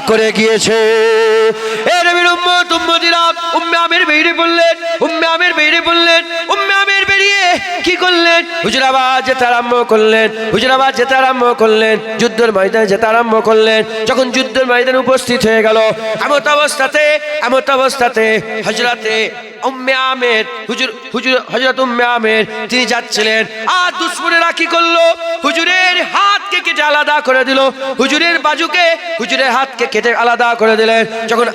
করে গিয়েছে। এ নবীর উম্মত উম্মতিরা, উম্মে আমির বেরিয়ে বললেন, উম্মে আমির বেরিয়ে বললেন, উম্মে আমির বেরিয়ে কি করলেন? হুজুর আবার যেতে আরম্ভ করলেন, হুজুর আবার যেতে আরম্ভ করলেন, যুদ্ধের ময়দানে যেতে আরম্ভ করলেন। যখন যুদ্ধের ময়দানে উপস্থিত হয়ে গেল, এমত অবস্থাতে হযরতে উম্মে আমির হযরত উম্মে আমির তিনি যাচ্ছিলেন, আর দুশমনেরা কি করলো? হুজুরের হাতকে কেটে আলাদা করে দিল, হুজুরের বাজুকে হুজুরের হাতকে কেটে আলাদা করে দিলেন। যখন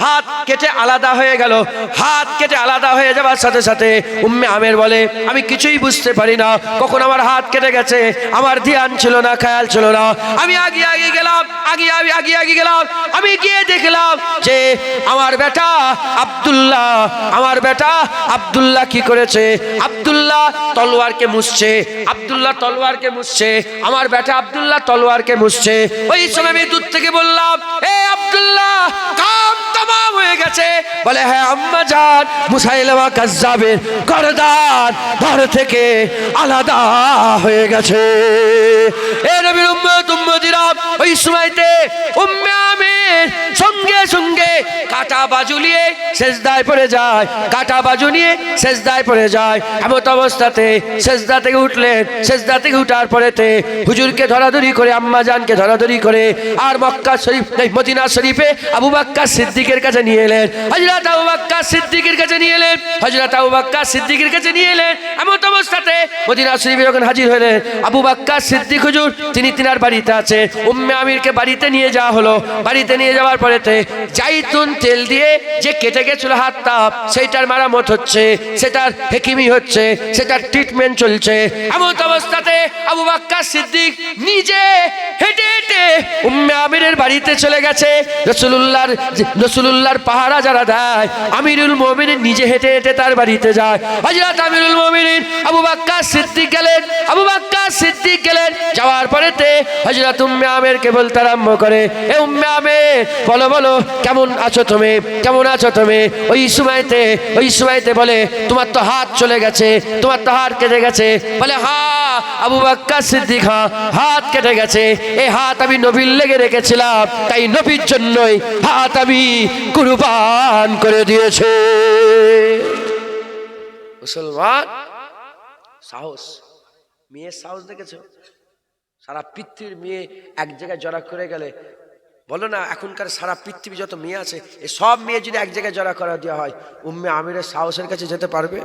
হাত কেটে আলাদা হয়ে গেল, হাত কেটে আলাদা হয়ে যাওয়ার সাথে সাথে উম্মে আমির বলে, আমি কিছুই বুঝতে পারি না, কখন আমার হাত কেটে গেছে, আমার ধ্যান ছিল না, খেয়াল ছিল না। আমি আগে গেলাম, আমি গিয়ে দেখলাম যে আমার বেটা আব্দুল্লাহ কি করেছে? আব্দুল্লাহ তলোয়ারকে মুছছে, আমার বেটা আব্দুল্লাহ তলোয়ারকে মুছছে। ওই সময় আমি দূর থেকে বললাম, এ আব্দুল্লাহ কাম তামাম হয়ে গেছে। বলে হ্যাঁ আম্মা জান, মুসাইলামা কাজ্জাবের গর্দান ধর থেকে আলাদা হয়ে গেছে। এ নবীর উম্মত উম্মতিরা, ওই সময়তে উম্মে আমির সঙ্গে সঙ্গে কাটা বাজু নিয়ে সেজদায় পড়ে যায়, কাটা বাজু নিয়ে সেজদায় পড়ে যায়। এমত অবস্থাতে সেজদা থেকে উঠলেন, সেজদা থেকে উঠার পরেতে হুজুরকে ধরাধরি করে, আম্মা জানকে ধরাধরি করে আর মক্কা শরীফ মদিনা শরীফে আবু বকর সিদ্দিকের কাছে নিয়ে এলেন। হযরত আবু বকর সিদ্দিকের কাছে নিয়ে এলেন, হযরত আবু বকর সিদ্দিকের কাছে নিয়ে এলেন। এমত অবস্থাতে মদিনা শরীফে যখন হাজির হলেন আবু বকর সিদ্দিক হুজুর, তিনি তিনার বাড়িতে আছে। উম্মে আমিরকে বাড়িতে নিয়ে যাওয়া হলো। বাড়িতে নিয়ে যাওয়ার পরেতে জাইতুন তেল দিয়ে যে কেটে গেছিল হাতটা, সেইটার মেরামত হচ্ছে, সেটার হেকিমি হচ্ছে, সেটার ট্রিটমেন্ট চলছে। এমন অবস্থাতে আবু বকর সিদ্দিক নিজে হেঁটে হেঁটে উম্মে আমিরের বাড়িতে চলে গেছে। রাসূলুল্লাহর পাহারা যারা দেয়, আমিরুল মুমিনিন নিজে হেঁটে হেঁটে তার বাড়িতে যায়। হযরত আমিরুল মুমিনিন আবু বকর সিদ্দিক গেলেন, আবু বকর সিদ্দিক গেলেন। যাওয়ার পরেতে হযরত উম্মে আমিরকে বলতে আরম্ভ করে, এ উম্মে আমির, বলো বলো কেমন আছো তুমি, কেমন আছো তুমি? ওই সময়তে বলে, তোমার তো হাত চলে গেছে, তোমার তো হাত কেটে গেছে। বলে, হ্যাঁ আবু বকর সিদ্দিক, হ্যাঁ হাত কেটে গেছে। এই হাত আমি নবীর লেগে রেখেছিলাম, তাই নবীর জন্যই হাত আমি কুরবান করে দিয়েছে। মুসলমান সাহস, মেয়ের সাহস দেখেছো? সারা পৃথিবীর মেয়ে এক জায়গায় জড়া করে গেলে, বলো না এখনকার সারা পৃথিবী যত মেয়ে আছে, এই সব মেয়ে যদি এক জায়গায় জড়া করা দেওয়া হয়, উম্মে আমিরের সাহসের কাছে যেতে পারবে?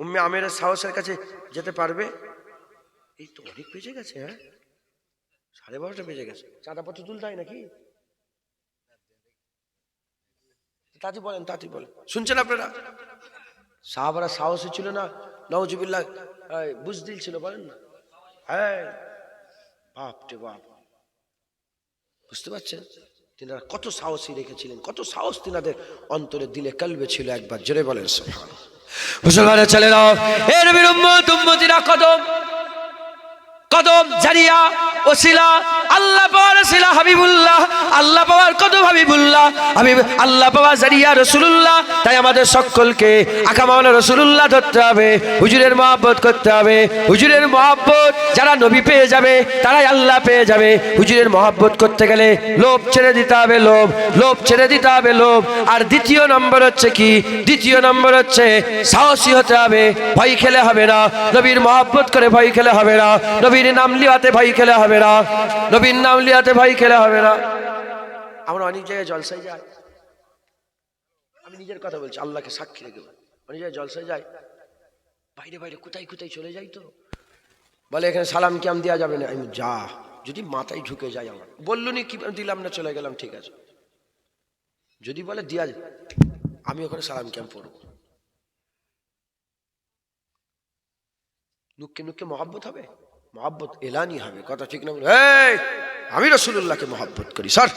উম্মে আমিরের সাহসের কাছে যেতে পারবে? এই তো অনেক বেজে গেছে, হ্যাঁ 12:30 বেজে গেছে। চাঁদাপত্র তুলতে হয় নাকি? তাতে বলেন, তাতে বলেন, শুনছেন আপনারা? সাহাবারা সাহসী ছিল না? নাউজুবিল্লাহ বুজদিল ছিল, বলেন না? হ্যাঁ, বাপ রে বাপ, বুঝতে পারছেন তিনারা কত সাহসী রেখেছিলেন, কত সাহস তিনাদের অন্তরে দিলে কলবে ছিল। একবার জোরে বলেন সুবহানাল্লাহ। মুসলমানের ছেলেরা, এ নবীর উম্মত উম্মতিরা কদম কদম জারিয়া ওসিলা, আল্লাহ পাওয়ার ওসিলা হাবিবুল্লাহ, আল্লাহ পাওয়ার কদম হাবিবুল্লাহ, হাবিব আল্লাহ পাওয়ার জারিয়া রাসূলুল্লাহ। তাই আমাদের সকলকে আকা মাওলানা রাসূলুল্লাহ ধরতে হবে, হুজুরের মহব্বত করতে হবে। হুজুরের মহব্বত যারা নবী পেয়ে যাবে, তারাই আল্লাহ পেয়ে যাবে। হুজুরের মহব্বত করতে গেলে লোভ ছেড়ে দিতে হবে, লোভ ছেড়ে দিতে হবে, লোভ। আর দ্বিতীয় নম্বর হচ্ছে কি? দ্বিতীয় নম্বর হচ্ছে সাহসী হতে হবে, ভয় খেলে হবে না। নবীর মহব্বত করে ভয় খেলে হবে না, নবীর নাম লিয়াতে ভয় খেলে হবে না, নবীর নাম লিয়াতে ভয় খেলে হবে না। আমরা অনেক জায়গায় জলসায় যাই, আমি নিজের কথা বলছি, আল্লাহকে সাক্ষী রেখে অনেক জায়গায় জলসায় যাই, বাইরে বাইরে কোথায় কোথায় চলে যাই, তো বলে এখানে সালাম কিয়াম দেওয়া যাবে না। আমি যা, যদি মাথায় ঢুকে যায়, আমার বললো নি কি দিলাম না, চলে গেলাম, ঠিক আছে। যদি বলে দিয়া যায়, আমি ওখানে সালাম কিয়াম পড়ব। নুক্কে নুক্কে মহব্বত হবে, মহব্বত এলানি হবে, কথা ঠিক না? এই আমি রাসূলুল্লাহকে মহব্বত করি, স্যার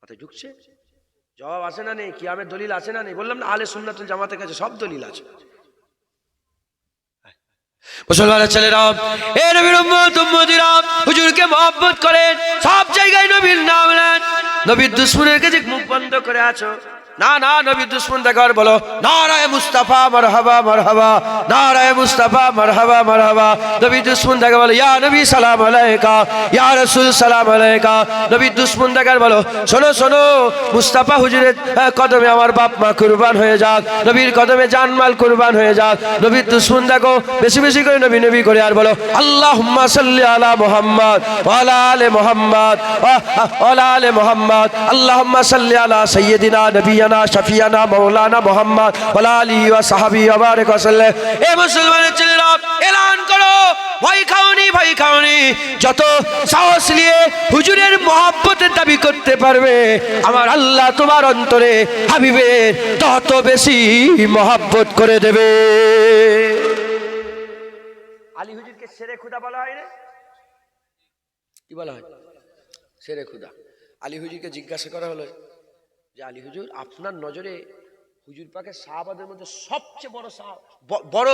মাথায় ঢুকছে? জবাব আছে না নেই? কিয়ামের দলিল আছে না নেই? বললাম না, আহলে সুন্নাতুল জামাতের কাছে সব দলিল আছে। মুসলমানের ছেলেরা, এ নবীর উম্মত উম্মতিরা, হুজুরকে মহব্বত করেন, সব জায়গায় নবীর নাম নেন। নবীর দুশমনের কাছে মুখ বন্ধ করে আছো? না না, নবীর দুশমন দেখার বলো নারায়ে মুস্তাফা মারহাবা মারহাবা, নারায়ে মুস্তাফা মারহাবা মারহাবা। নবীর দুশমন দেখা বলো ইয়া নবী সালাম আলাইকা, ইয়া রাসূল সালাম আলাইকা। নবীর দুশমন দেখার বলো শোনো শোনো, মুস্তাফা হুজুরের কদমে আমার বাপ মা কুরবান হয়ে যাক, নবীর কদমে জানমাল কুরবান হয়ে যাক। নবীর দুশমন দেখো বেশি বেশি করে নবী নবী করে আর বলো আল্লাহুম্মা সাল্লি আলা মুহাম্মদ ওয়া আলা আলি মুহাম্মদ ওয়া আলা আলি মুহাম্মদ, আল্লাহুম্মা সাল্লি আলা সাইয়্যিদিনা নবিয়ানা শাফিয়ানা মাওলানা মুহাম্মদ ওয়া আলা আলিহি ওয়া সাহবিহি ওয়া বারিক ওয়া সাল্লাম। এ মুসলমানের ছেলেরা, এলান করো, ভয় খাওনি, ভয় খাওনি। যত সাহস নিয়ে হুজুরের মহব্বতের দাবি করতে পারবে, আমার আল্লাহ তোমার অন্তরে হাবিবের তত বেশি মহব্বত করে দেবে। আলী হুজুরকে শেরে খুদা বলা হয় না? কি বলা হয়? শেরে খুদা। আলী হুজুরকে জিজ্ঞাসা করা হলো যে আলী হুজুর, আপনার নজরে হুজুর পাকের সাহাবাদের মধ্যে সবচেয়ে বড়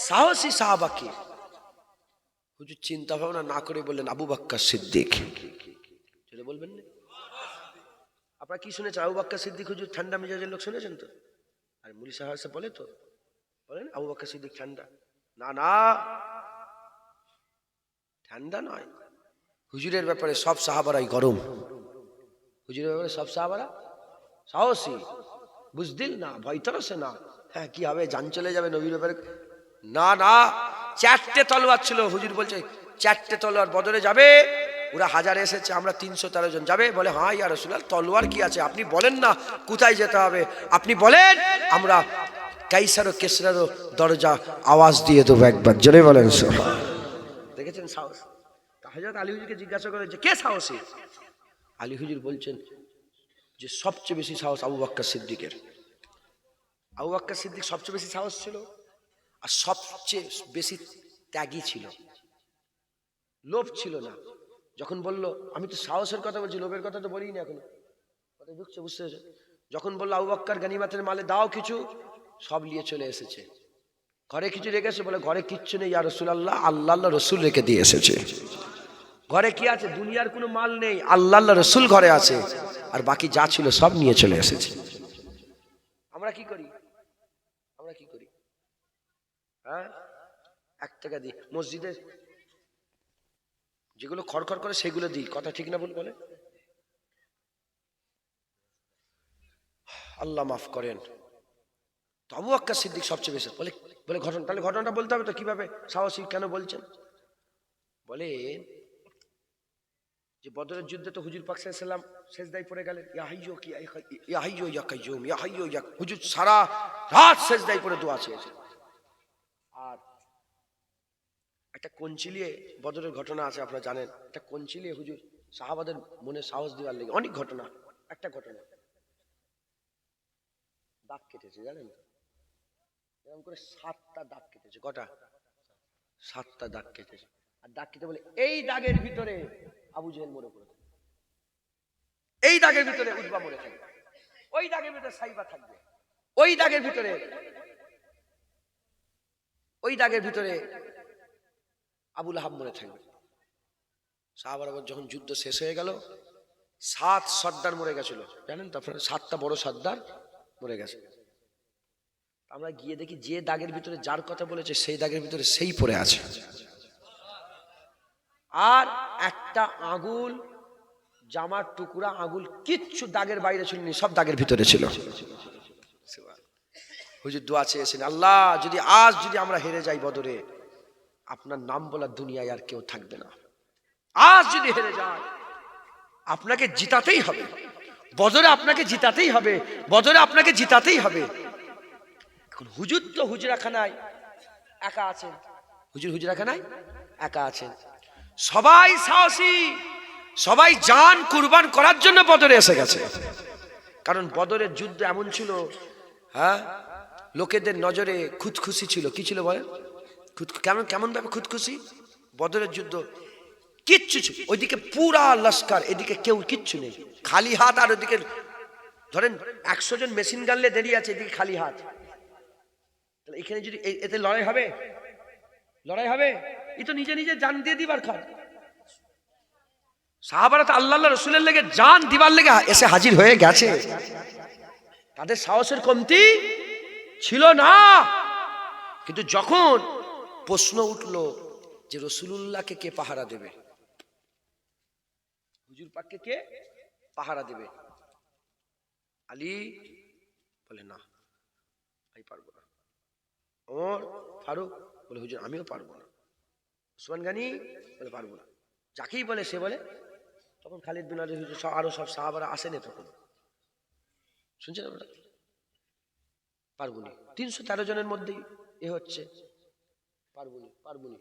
সাহসী সাহাবা কে? হুজুর চিন্তা ভাবনা না করে বললেন আবু বকর সিদ্দিক। সেটা বলবেন না? আপনারা কি শুনেছেন? আবু বকর সিদ্দিক হুজুর ঠান্ডা মেজাজের লোক শুনেছেন তো? আর মুলি সাহেব বলে তো, বলেন আবু বকর সিদ্দিক ঠান্ডা? না না, ঠান্ডা নয়। হুজুরের ব্যাপারে সব সাহাবারাই গরম, হুজুরের ব্যাপারে সব সাহাবারা সাহসী, বুঝদিল না, ভয় তরসে না। হ্যাঁ কি হবে, জান চলে যাবে নবীর ব্যাপারে। না না, 4টে তলোয়ার ছিল। হুজুর বলছে 4টে তলোয়ার বদরে যাবে, ওরা 1000 এসেছে, আমরা 313 জন যাবে। বলে হ্যাঁ ইয়া রাসূলুল্লাহ, তলোয়ার কি আছে, আপনি বলেন না কোথায় যেতে হবে, আপনি বলেন, আমরা কাইসার ও কেসরারও দরজা আওয়াজ দিয়ে দেবো একবার, জোরে বলেন। দেখেছেন সাহস। হযরত আলী হুজুরকে জিজ্ঞাসা করে যে কে সাহসী, আলী হুজুর বলছেন যে সবচেয়ে বেশি সাহস আবু বকর সিদ্দিকের। আবু বকর সিদ্দিক সবচেয়ে বেশি সাহস ছিল, আর সবচেয়ে বেশি ত্যাগী ছিল, লোভ ছিল না। যখন বললো, আমি তো সাহসের কথা বলছি, লোভের কথা তো বলিনি এখন, কথা ঢুকছে, বুঝতে পেরেছে? যখন বললো আবু বকর গনিমতের মালে দাও কিছু, সব নিয়ে চলে এসেছে। ঘরে কিছু রেখেছে, বলে ঘরে কিচ্ছু নেই ইয়া রাসূলুল্লাহ, আল্লাহ রসুল রেখে দিয়ে এসেছে। ঘরে কি আছে, দুনিয়ার কোনো মাল নেই, আল্লাহ রসুল ঘরে আছে, আর বাকি যা ছিল সব নিয়ে চলে এসেছে। আমরা কি করি, আমরা কি করি, হ্যাঁ 1 টাকা দিই মসজিদে, যেগুলো খড়খড় করে সেগুলো দিই, কথা ঠিক না ভুল বলে? আল্লাহ মাফ করেন। তো আবু বকর সিদ্দিক সবচেয়ে বেশি বলে, বলে ঘটনা, তাহলে ঘটনাটা বলতে হবে তো, কিভাবে সাহসী কেন বলছেন? বলে যে বদরের যুদ্ধে তো হুজুর পাক সাল্লাল্লাহু আলাইহি ওয়াসাল্লাম সেজদায় পড়ে গেলেন, ইয়া হাইয়ু কি ইয়া হাইয়ু ইয়া কাইয়ুম, ইয়া হাইয়ু ইয়া, হুজুর সারা রাত সেজদায় পড়ে দোয়া চেয়েছে। আর একটা কঞ্চিলিয়ে বদরের ঘটনা আছে, আপনারা জানেন, একটা কঞ্চিলিয়ে হুজুর সাহাবাদের মনে সাহস দেওয়ার লেগে, অনেক ঘটনা, একটা ঘটনা দাগ কেটেছে, জানেন, এরকম করে 7টা দাগ কেটেছে। কটা? 7টা দাগ কেটেছে। আর দাগ কেটে বলে এই দাগের ভিতরে আবু জেহেল মরে পড়ে থাকবে, এই দাগের ভিতরে উতবা মরে থাকবে, ওই দাগের ভিতরে সাইবা থাকবে, ওই দাগের ভিতরে, ওই দাগের ভিতরে আবু লাহাব মরে থাকবে। সাহাবারা যখন যুদ্ধ শেষ হয়ে গেল, 7 সর্দার মরে গেছিল, জানেন তো আপনারা, 7টা বড় সর্দার মরে গেছে। আমরা গিয়ে দেখি যে দাগের ভিতরে যার কথা বলেছে সেই দাগের ভিতরে সেই পড়ে আছে, আর একটা আঙ্গুল, জামার টুকরা আঙ্গুল কিচ্ছু দাগের বাইরে ছিল না, সব দাগের ভিতরে ছিল। হুজুর দোয়া চেয়েছেন, আল্লাহ যদি আজ যদি আমরা হেরে যাই বদরে, আপনার নাম বলার দুনিয়ায় আর কেউ থাকবে না। আজ যদি হেরে যায়, আপনাকে জিতাতেই হবে বদরে, আপনাকে জিতাতেই হবে বদরে, আপনাকে জিতাতেই হবে। এখন হুজুর তো হুজরাখানায় একা আছেন, হুজুর হুজরাখানায় একা আছেন, সবাই সাহসী, সবাই জান কুরবান করার জন্য বদরে এসে গেছে। কারণ বদরের যুদ্ধ এমন ছিল, হ্যাঁ, লোকেদের নজরে খুঁতখুশি ছিল। কি ছিল বলেন? কেমন কেমন ভাবে খুঁতখুশি? বদরের যুদ্ধ কিচ্ছু ছিল, ওইদিকে পুরা লস্কর, এদিকে কেউ কিচ্ছু নেই, খালি হাত। আর ওইদিকে ধরেন 100 জন মেশিন গানলে দাঁড়িয়ে আছে, এদিকে খালি হাত। তাহলে এখানে যদি এতে লড়াই হবে, লড়াই হবে? এ তো নিজে নিজে জান দিয়ে দিবার খান। সাহাবারা তো আল্লাহ রসুলের লেগে জান দিবার লেগে এসে হাজির হয়ে গেছে, তাদের সাহসের কমতি ছিল না। কিন্তু যখন প্রশ্ন উঠলো যে রসুলুল্লাহকে কে পাহারা দেবে, হুজুর পাককে কে পাহারা দেবে, আলী বলে না আমি পারবো না, ওমর ফারুক বলে হুজুর আমিও পারবো না, উসমান গনি বলে পারবো না, যাকেই বলে সে বলে। তখন খালিদ বিন ওয়ালিদ হুজুর আরো সব সাহাবারা আসেনি, তখন শুনছেন আমরা, পারবুনি, 313 জনের মধ্যেই এ হচ্ছে, পারবুনি পারবুনি।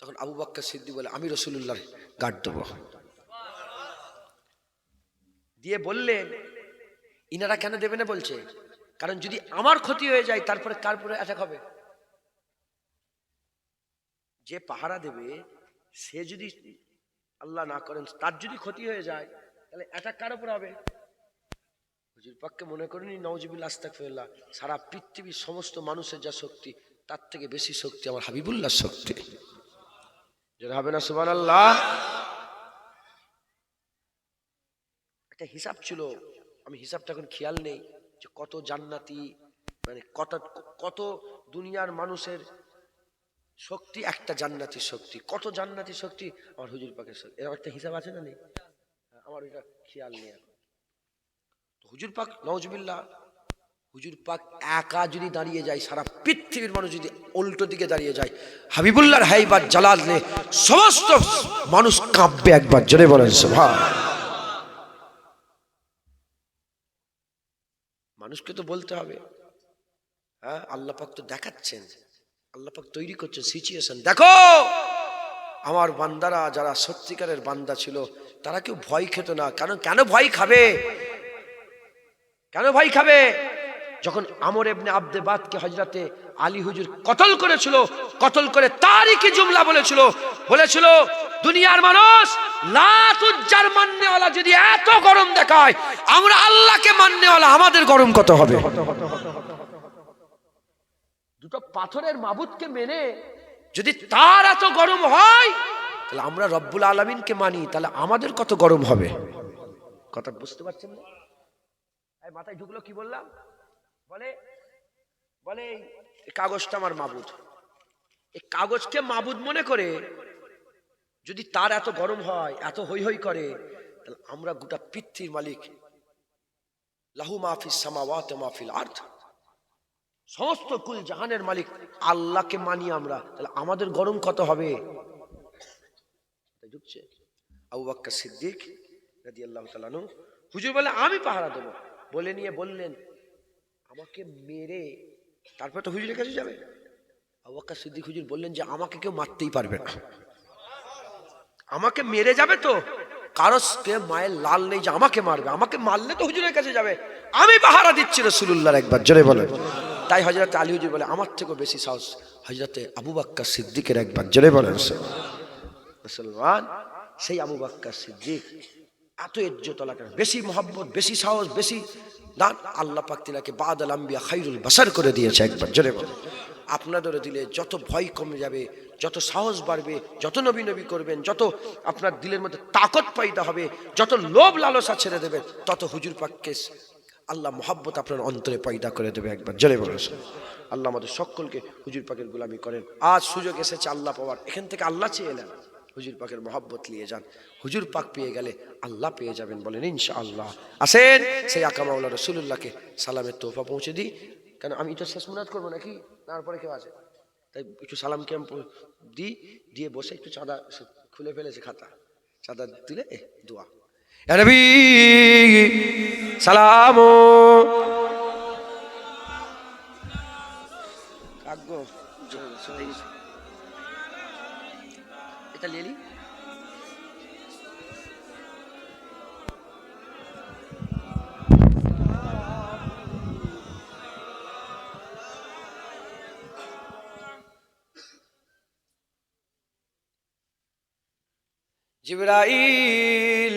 তখন আবু বকর সিদ্দিক বলে আমি রাসূলুল্লাহর গার্ড দেবো, দিয়ে বললেন ইনারা কেন দেবে না বলছে, কারণ যদি আমার ক্ষতি হয়ে যায় তারপরে কার উপরে অ্যাটাক হবে? যে পাহারা দেবে সে যদি আল্লাহ না করেন তার যদি ক্ষতি হয়ে যায়, তাহলে অ্যাটাক কার উপর হবে? হুজুর পাককে মনে করেনি নাউজুবিল্লাহ আস্তাগফিরুল্লাহ, সারা পৃথিবীর সমস্ত মানুষের যা শক্তি তার থেকে বেশি শক্তি আমার হাবিবুল্লাহর শক্তি, যেটা হবে না সুবহানাল্লাহ। একটা হিসাব ছিল, আমি হিসাবটা এখন খেয়াল নেই, যে কত জান্নাতি, মানে কত কত দুনিয়ার মানুষের শক্তি একটা জান্নাতি শক্তি। কত জান্নাতি শক্তি আমার হুজুর পাকের শক্তি, এরকম একটা হিসাব আছে না নেই? আমার ওইটা খেয়াল নেই এখন। হুজুর পাক নওজুবিল্লাহ, হুজুর পাক একা যদি দাঁড়িয়ে যায়, সারা পৃথিবীর মানুষ যদি উল্টো দিকে দাঁড়িয়ে যায়, হাবিবুল্লাহর হাইবাত জালালে সমস্ত মানুষ কাঁপবে। একবার জোরে বলেন সুবহান। মানুষকে তো বলতে হবে, হ্যাঁ আল্লাহ পাক তো দেখাচ্ছেন, আল্লাহ পাক তৈরি করছেন সিচুয়েশন। দেখো আমার বান্দারা যারা সত্যিকারের বান্দা ছিল তারা কেউ ভয় খেত না। কেন ভয় খাবে? কেন ভয় খাবে? যখন আমর ইবনে আব্দে বাদকে হযরতে আলী হুজুর কতল করেছিল, কতল করে তারই কি জুমলা বলেছিল দুনিয়ার মানুষ লাতুজ্জার মাননেওয়ালা যদি এত গরম দেখায়, আমরা আল্লাহকে মাননেওয়ালা আমাদের গরম কত হবে? দুটো পাথরের মাবুদকে মেনে যদি তার এত গরম হয়, তাহলে আমরা রব্বুল আলামিনকে মানি, তাহলে আমাদের কত গরম হবে? কথা বুঝতে পারছেন না? মাথায় ঢুকলো কি বললাম? বলে এই কাগজটা আমার মাবুদ। এই কাগজকে মাবুদ মনে করে যদি তার এত গরম হয়, এত হৈ হৈ করে, তাহলে আমরা গোটা পৃথিবীর মালিক, লাহু মাহফিস সামাওয়াতি ওয়া মাহফিল আরদ, সমস্ত কুল জাহানের মালিক আল্লাহকে মানি আমরা, তাহলে আমাদের গরম কত হবে? ঢুকছে? আবু বকর সিদ্দিক রাদিয়াল্লাহু তাআলা আনহু, হুজুর বলে আমি পাহারা দেব, বলে নিয়ে বললেন আমাকে মেরে তারপর তো হুজুরের কাছে যাবে। আবু বকর সিদ্দিক হুজুর বললেন যে আমাকে কেউ মারতেই পারবে না, আমাকে মেরে যাবে তো, কারোকে মায়ের লাল নেই যে আমাকে মারবে, আমাকে মারলে তো হুজুরের কাছে যাবে, আমি পাহারা দিচ্ছি রাসূলুল্লাহর। একবার জোরে বলে। তাই হযরত আলী হুজুর বলে আমার থেকেও বেশি সাহস হযরতে আবু বকর সিদ্দিকের। একবার জোরে বলেন মুসলমান। সেই আবু বকর সিদ্দিক এত ইজ্জত আলাদা, বেশি মহব্বত, বেশি সাহস, বেশি দান, আল্লাহ পাক তিনাকে বাদাল আম্বিয়া খায়রুল বাশার করে দিয়েছে। একবার জোরে বলেন। আপনাদেরও দিলে যত ভয় কমে যাবে, যত সাহস বাড়বে, যত নবী নবী করবেন, যত আপনার দিলের মধ্যে তাকত পয়দা হবে, যত লোভ লালসা ছেড়ে দেবেন, তত হুজুর পাককে আল্লাহ মহব্বত আপনার অন্তরে পয়দা করে দেবে। একবার জোরে বলেন। আল্লাহ আমাদের সকলকে হুজুর পাকের গোলামি করেন। আজ সুযোগ এসেছে আল্লাহ পাওয়ার, এখান থেকে আল্লাহ চেয়ে নেন, হুজুর পাকের মহব্বত নিয়ে যান, হুজুর পাক পেয়ে গেলে আল্লাহ পেয়ে যাবেন, বলেন ইনশাআল্লাহ। আসেন সেই আকা মাওলানা রাসূলুল্লাহকে সালামের তোহফা পৌঁছে দিই। কেন আমি তো শেষ মুনাত করবো নাকি? তারপরে কেউ আছে, তাই একটু সালাম কেম দিই, দিয়ে বসে একটু চাঁদা খুলে ফেলেছে খাতা, চাঁদা দিলে দোয়া। ইয়া নবী সালাম আগো এটা লেলি। জিবরাইল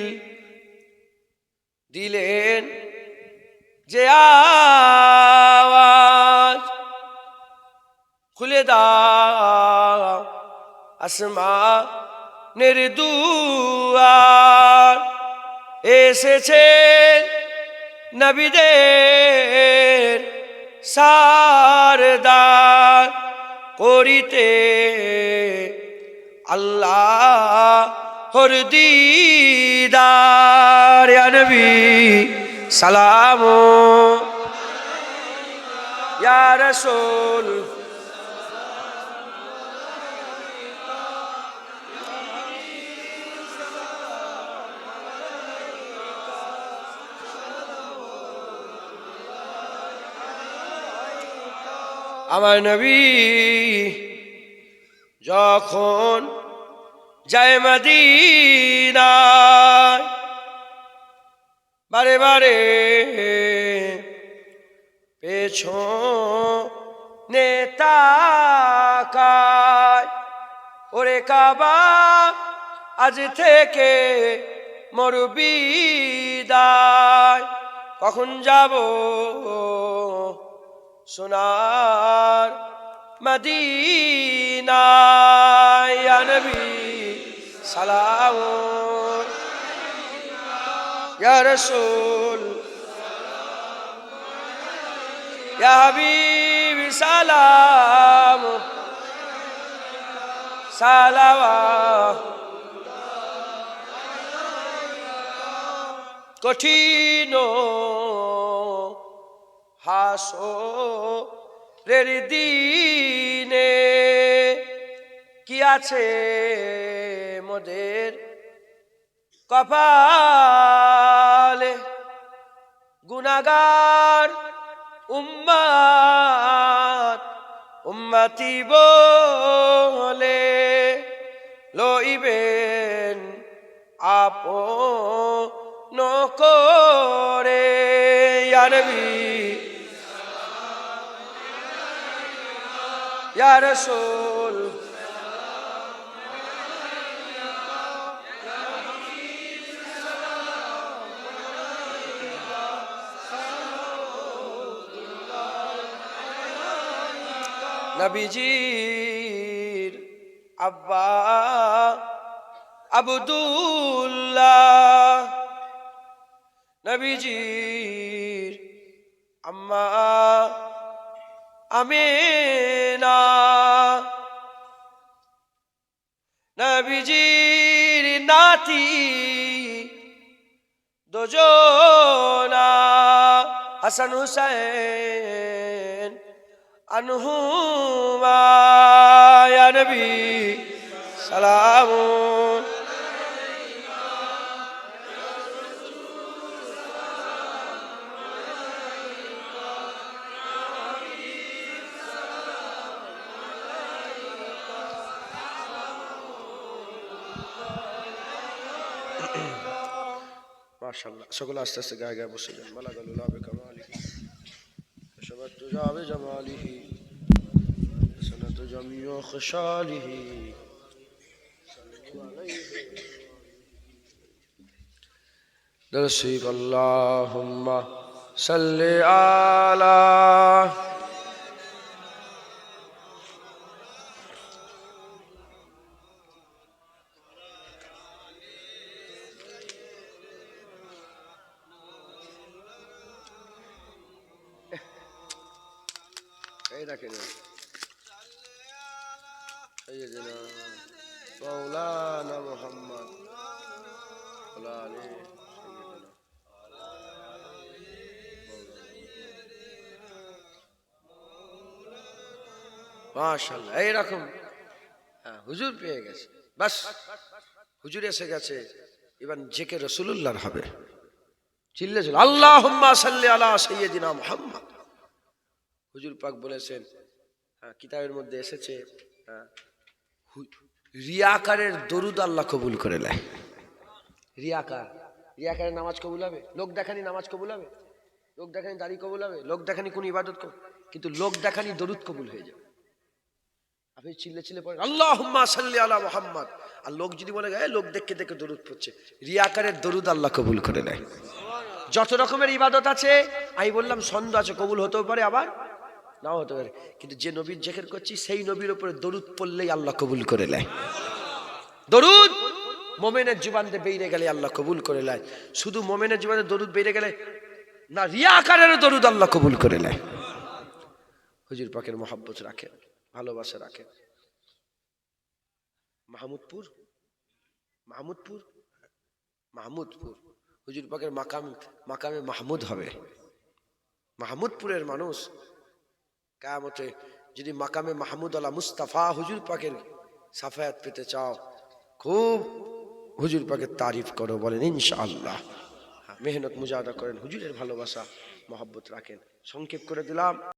দিলেন যে আওয়াজ, খুলে দাও আসমানের দুয়ার, এসেছে নবীদের সারদার, করিতে আল্লাহর দিদার। ইয়া নবী সালাম ইয়া রাসূল আমার নবী যখন যায় মদিনায়, বারে বারে পেছনে তাকায়, ওরে কাবা আজ থেকে মোর বিদায়, কখন যাব সোনার মদিনায়। ইয়া নবী সালাম ইয়া রাসূল ইয়া হাবিবি সালাম সালাওয়াত কঠিন হাসরের দিনে কি আছে মোদের কপালে গুনাহগার উম্মত উম্মতি বলে লইবেন আপন করে ইয়া নবী ইয়া রাসূল নবীজির আব্বা আব্দুল্লাহ নবীজির আম্মা আমিনা নবীজির নাতি দুজনা হাসান হুসাইন আনহুমা ইয়া নবী সালামুন মাশাআল্লাহ সকলে আস্তে আস্তে গায়ে গায়ে বসে যান মালাকুল্লাহ বিকামালিহি শাবাতু জাবে জামালিহি সনাতু জামিউ খশালিহি দরসিক আল্লাহুম্মা সাল্লি আলা এই রাখেন সাইয়্যিদিনা মাওলানা মুহাম্মদ ওয়া আলি সাইয়্যিদিনা মাশাআল্লাহ এইরকম হুজুর পেয়ে গেছে বাস হুজুর এসে গেছে এবার জেকে রাসূলুল্লাহর হবে চিল্লে চিল্লে আল্লাহুম্মা সাল্লি আলা সাইয়্যিদিনা মুহাম্মদ হুজুর পাক বলেছেন কিতাবের মধ্যে এসেছে রিয়াকারের দরুদ আল্লাহ কবুল করে নেয় রিয়াকারের নামাজ কবুল হবে লোক দেখানি নামাজ কবুল হবে লোক দেখানি দাড়ি কবুল হবে লোক দেখানি কোন ইবাদত কবুল কিন্তু লোক দেখানি দরুদ কবুল হয়ে যাবে আপনি চিল্লে চিল্লে পড়েন আল্লাহুম্মা সাল্লি আলা মুহাম্মদ আর লোক যদি বলে লোক দেখে দেখে দরুদ পড়ছে রিয়াকারের দরুদ আল্লাহ কবুল করে নেয় যত রকমের ইবাদত আছে আমি বললাম ছন্দ আছে কবুল হতেও পারে আবার নাও হতে পারে কিন্তু যে নবীর জিকির করছি সেই নবীর উপরে দরুদ পড়লেই আল্লাহ কবুল করে নেয় দরুদ মুমিনের জীবনে বেরিয়ে গেলে আল্লাহ কবুল করে নেয় শুধু মুমিনের জীবনে দরুদ বেরিয়ে গেলে না রিয়াকারের দরুদ আল্লাহ কবুল করে নেয় হুজুর পাকের মহব্বত রাখেন ভালোবাসা রাখেন মাহমুদপুর হুজুর পাকের মাকামে মাহমুদ হবে মাহমুদপুরের মানুষ কিয়ামতে যদি মাকামে মাহমুদ আলা মুস্তাফা হুজুর পাকের সাফায়াত পেতে চাও খুব হুজুর পাকের তারিফ করো বলেন ইনশাআল্লাহ মেহনত মুজাহাদা করেন হুজুরের ভালোবাসা মহব্বত রাখেন সংক্ষেপ করে দিলাম